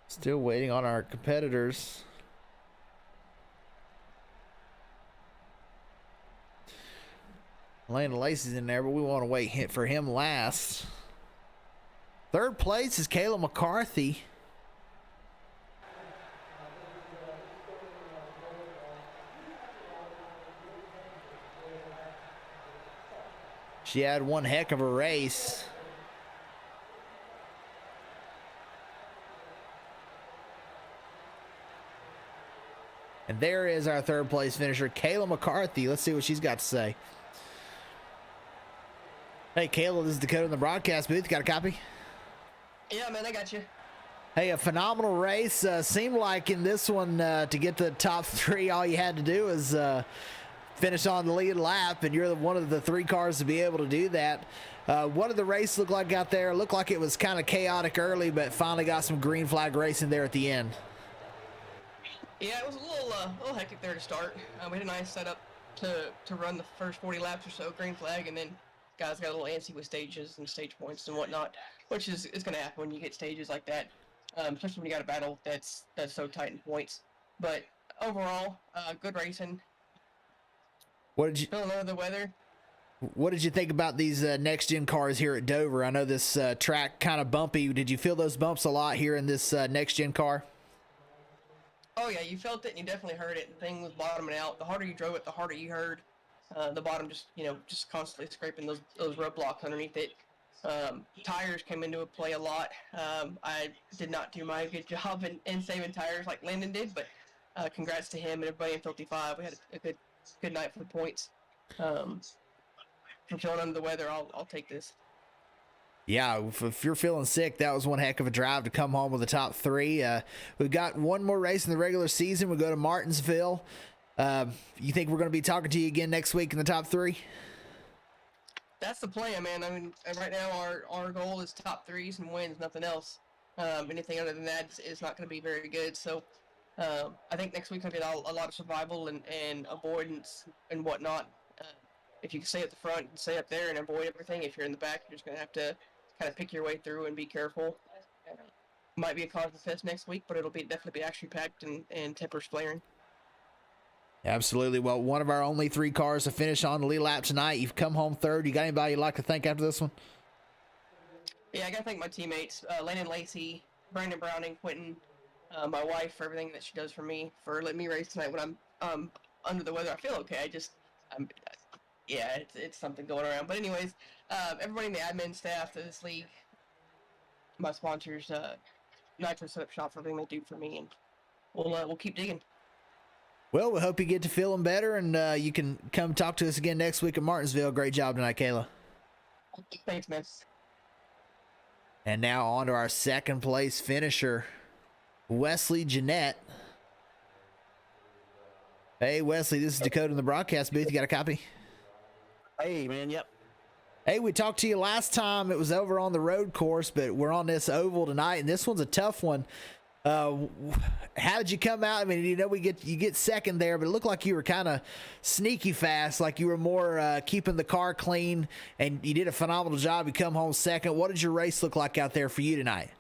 Still waiting on our competitors. Landon Lacey's in there, but we want to wait for him last. Third place is Kayla McCarthy. She had one heck of a race. And there is our third place finisher, Kayla McCarthy. Let's see what she's got to say. Hey, Kayla, this is Dakota in the broadcast booth. Got a copy? Yeah, man, I got you. Hey, a phenomenal race. Seemed like in this one, to get to the top three, all you had to do is finish on the lead lap, and you're one of the three cars to be able to do that. What did the race look like out there? It looked like it was kind of chaotic early, but finally got some green flag racing there at the end. Yeah, it was a little hectic there to start. We had a nice setup to run the first 40 laps or so, green flag, and then guys got a little antsy with stages and stage points and whatnot, which is going to happen when you get stages like that, especially when you got a battle that's so tight in points. But overall, good racing. What did you Feeling under the weather. What did you think about these next gen cars here at Dover? I know this track kind of bumpy. Did you feel those bumps a lot here in this next gen car? Oh yeah, you felt it and you definitely heard it. The thing was bottoming out. The harder you drove it, the harder you heard the bottom just constantly scraping those roadblocks underneath it. Tires came into play a lot. I did not do my good job in saving tires like Landon did, but congrats to him and everybody in 55. We had a good night for the points. For feeling under the weather, I'll take this. Yeah, if you're feeling sick, that was one heck of a drive to come home with the top three. We've got one more race in the regular season. We go to Martinsville. You think we're going to be talking to you again next week in the top three? That's the plan, man. I mean, right now our goal is top threes and wins, nothing else. Anything other than that is not going to be very good. So I think next week's going to be a lot of survival and avoidance and whatnot. If you can stay at the front and stay up there and avoid everything, if you're in the back, you're just going to have to kind of pick your way through and be careful. Might be a cause of fest next week, but it'll definitely be action packed and tempers flaring. Absolutely. Well, one of our only three cars to finish on the lead lap tonight. You've come home third. You got anybody you'd like to thank after this one? Yeah, I got to thank my teammates, Landon Lacey, Brandon Browning, Quentin, my wife for everything that she does for me, for letting me race tonight when I'm under the weather. I feel okay. Yeah, it's something going around. But anyways, everybody in the admin staff of this league, my sponsors, Nitro Setup Shop for everything they do for me, and we'll keep digging. Well, we hope you get to feeling better, and you can come talk to us again next week at Martinsville. Great job tonight, Kayla. Thanks, man. And now on to our second place finisher, Wesley Jeannette. Hey, Wesley, this is Dakota in the broadcast booth. You got a copy? Hey, man, yep. Hey, we talked to you last time. It was over on the road course, but we're on this oval tonight, and this one's a tough one. How did you come out? I mean, you get second there, but it looked like you were kind of sneaky fast, like you were more keeping the car clean, and you did a phenomenal job. You come home second. What did your race look like out there for you tonight?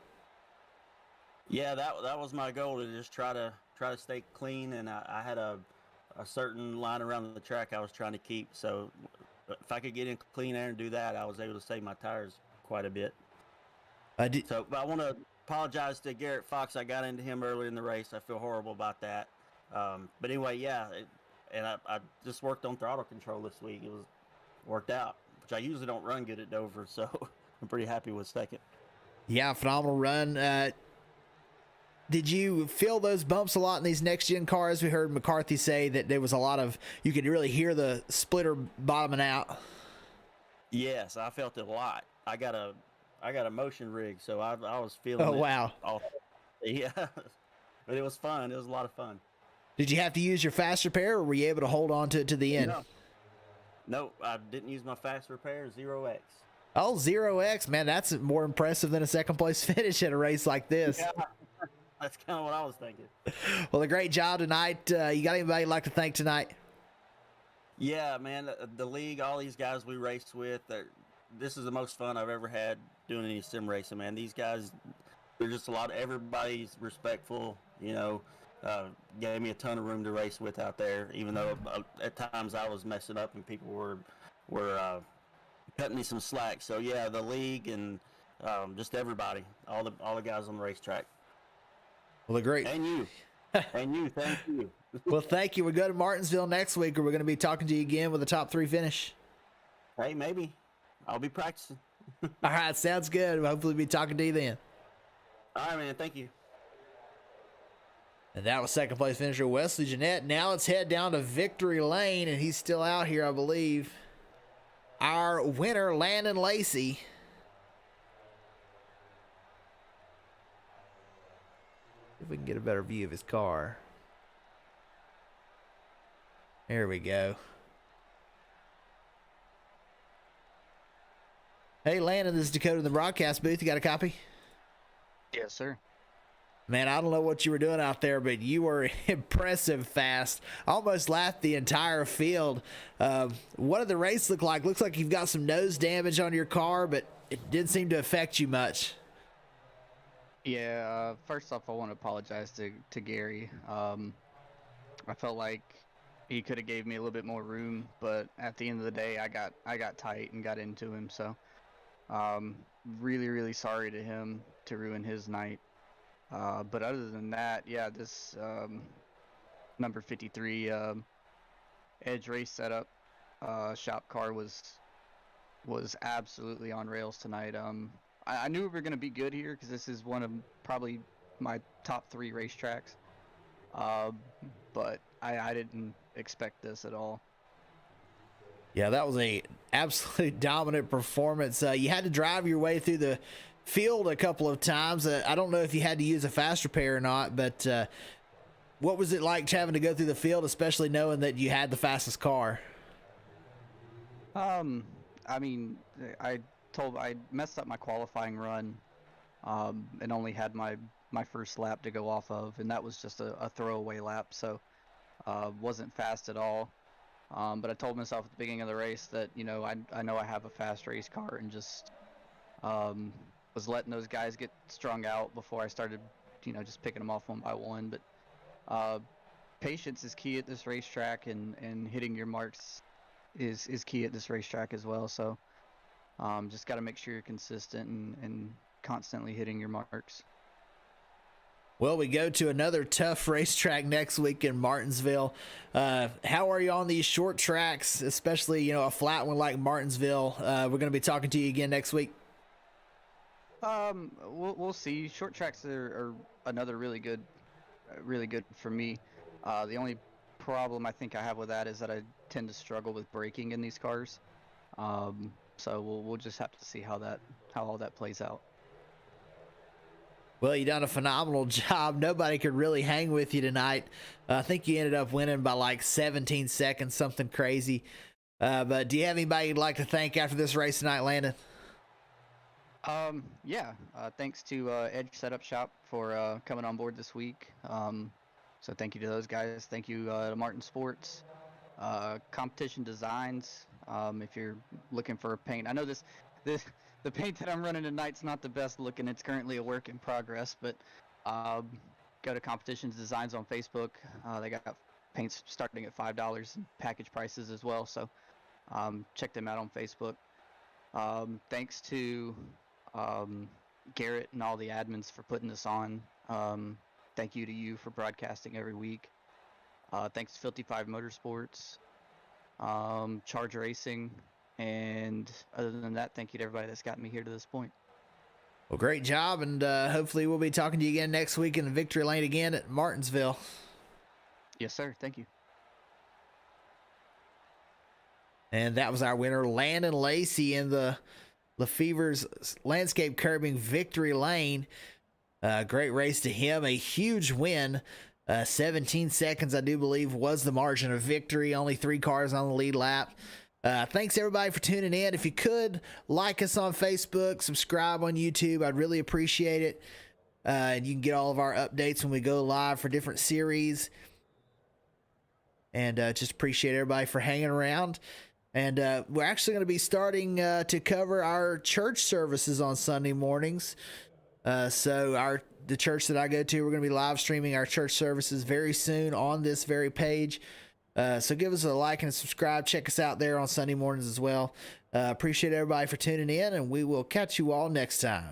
Yeah, that was my goal, to just try to stay clean, and I had a a certain line around the track I was trying to keep. So if I could get in clean air and do that, I was able to save my tires quite a bit. So, but I want to apologize to Garrett Fox. I got into him early in the race. I feel horrible about that. But anyway, yeah, and I just worked on throttle control this week. It was worked out, which I usually don't run good at Dover, so I'm pretty happy with second. Yeah, phenomenal run. Did you feel those bumps a lot in these next gen cars? We heard McCarthy say that there was a lot of, you could really hear the splitter bottoming out. Yes, I felt it a lot. I got a motion rig, so I was feeling Oh, it. wow. Yeah, but it was fun. It was a lot of fun. Did you have to use your fast repair, or were you able to hold on to it to the end? No, I didn't use my fast repair, 0X. Oh, 0X, man, that's more impressive than a second place finish at a race like this. Yeah, that's kind of what I was thinking. Well, a great job tonight. You got anybody you'd like to thank tonight? Yeah, man, the league, all these guys we raced with, this is the most fun I've ever had doing any sim racing, man. These guys, they're just everybody's respectful, gave me a ton of room to race with out there, even though at times I was messing up and people were cutting me some slack. So yeah, the league and just everybody, all the guys on the racetrack. Well, great. And you, thank you. Well, thank you. We go to Martinsville next week, or we're going to be talking to you again with a top 3 finish. Hey, maybe I'll be practicing. All right, sounds good. We'll hopefully be talking to you then. All right, man. Thank you. And that was second place finisher Wesley Jeannette. Now let's head down to Victory Lane, and he's still out here, I believe. Our winner, Landon Lacey. If we can get a better view of his car. There we go. Hey, Landon, this is Dakota in the broadcast booth. You got a copy? Yes, sir. Man, I don't know what you were doing out there, but you were impressive fast. Almost lapped the entire field. What did the race look like? Looks like you've got some nose damage on your car, but it didn't seem to affect you much. Yeah, first off, I want to apologize to Gary. I felt like he could have gave me a little bit more room, but at the end of the day, I got tight and got into him. So, really, really sorry to him to ruin his night. But other than that, yeah, this number 53 Edge race setup shop car was absolutely on rails tonight. I knew we were going to be good here because this is one of probably my top 3 racetracks. But I didn't expect this at all. Yeah, that was a absolutely dominant performance. You had to drive your way through the field a couple of times. I don't know if you had to use a fast repair or not, but what was it like having to go through the field, especially knowing that you had the fastest car? I mean, I messed up my qualifying run, and only had my first lap to go off of, and that was just a throwaway lap, so wasn't fast at all. But I told myself at the beginning of the race that, I know I have a fast race car, and just was letting those guys get strung out before I started, just picking them off one by one. But patience is key at this racetrack, and hitting your marks is key at this racetrack as well. So just got to make sure you're consistent and constantly hitting your marks. Well, we go to another tough racetrack next week in Martinsville. How are you on these short tracks, especially, a flat one like Martinsville? We're going to be talking to you again next week. We'll see. Short tracks are another really good for me. The only problem I think I have with that is that I tend to struggle with braking in these cars. So we'll just have to see how all that plays out. Well, you done a phenomenal job. Nobody could really hang with you tonight. I think you ended up winning by like 17 seconds, something crazy. But do you have anybody you'd like to thank after this race tonight, Landon? Yeah. Thanks to Edge Setup Shop for coming on board this week. So thank you to those guys. Thank you to Martin Sports, Competition Designs. If you're looking for a paint, I know the paint that I'm running tonight's not the best looking. It's currently a work in progress, but go to Competitions Designs on Facebook. They got paint's starting at $5 and package prices as well. So check them out on Facebook. Thanks to Garrett and all the admins for putting this on. Thank you to you for broadcasting every week. Thanks to 55 Motorsports, Charge Racing, and other than that, thank you to everybody that's gotten me here to this point. Well, great job, and hopefully we'll be talking to you again next week in the victory lane again at Martinsville. Yes, sir. Thank you. And that was our winner, Landon Lacey, in the Lefever's Landscape Curbing victory lane. Great race to him, a huge win. 17 seconds, I do believe, was the margin of victory. Only 3 cars on the lead lap. Thanks everybody for tuning in. If you could like us on Facebook, subscribe on YouTube, I'd really appreciate it. And you can get all of our updates when we go live for different series. And just appreciate everybody for hanging around. And we're actually going to be starting to cover our church services on Sunday mornings. So the church that I go to, we're going to be live streaming our church services very soon on this very page. So give us a like and a subscribe. Check us out there on Sunday mornings as well. Appreciate everybody for tuning in, and we will catch you all next time.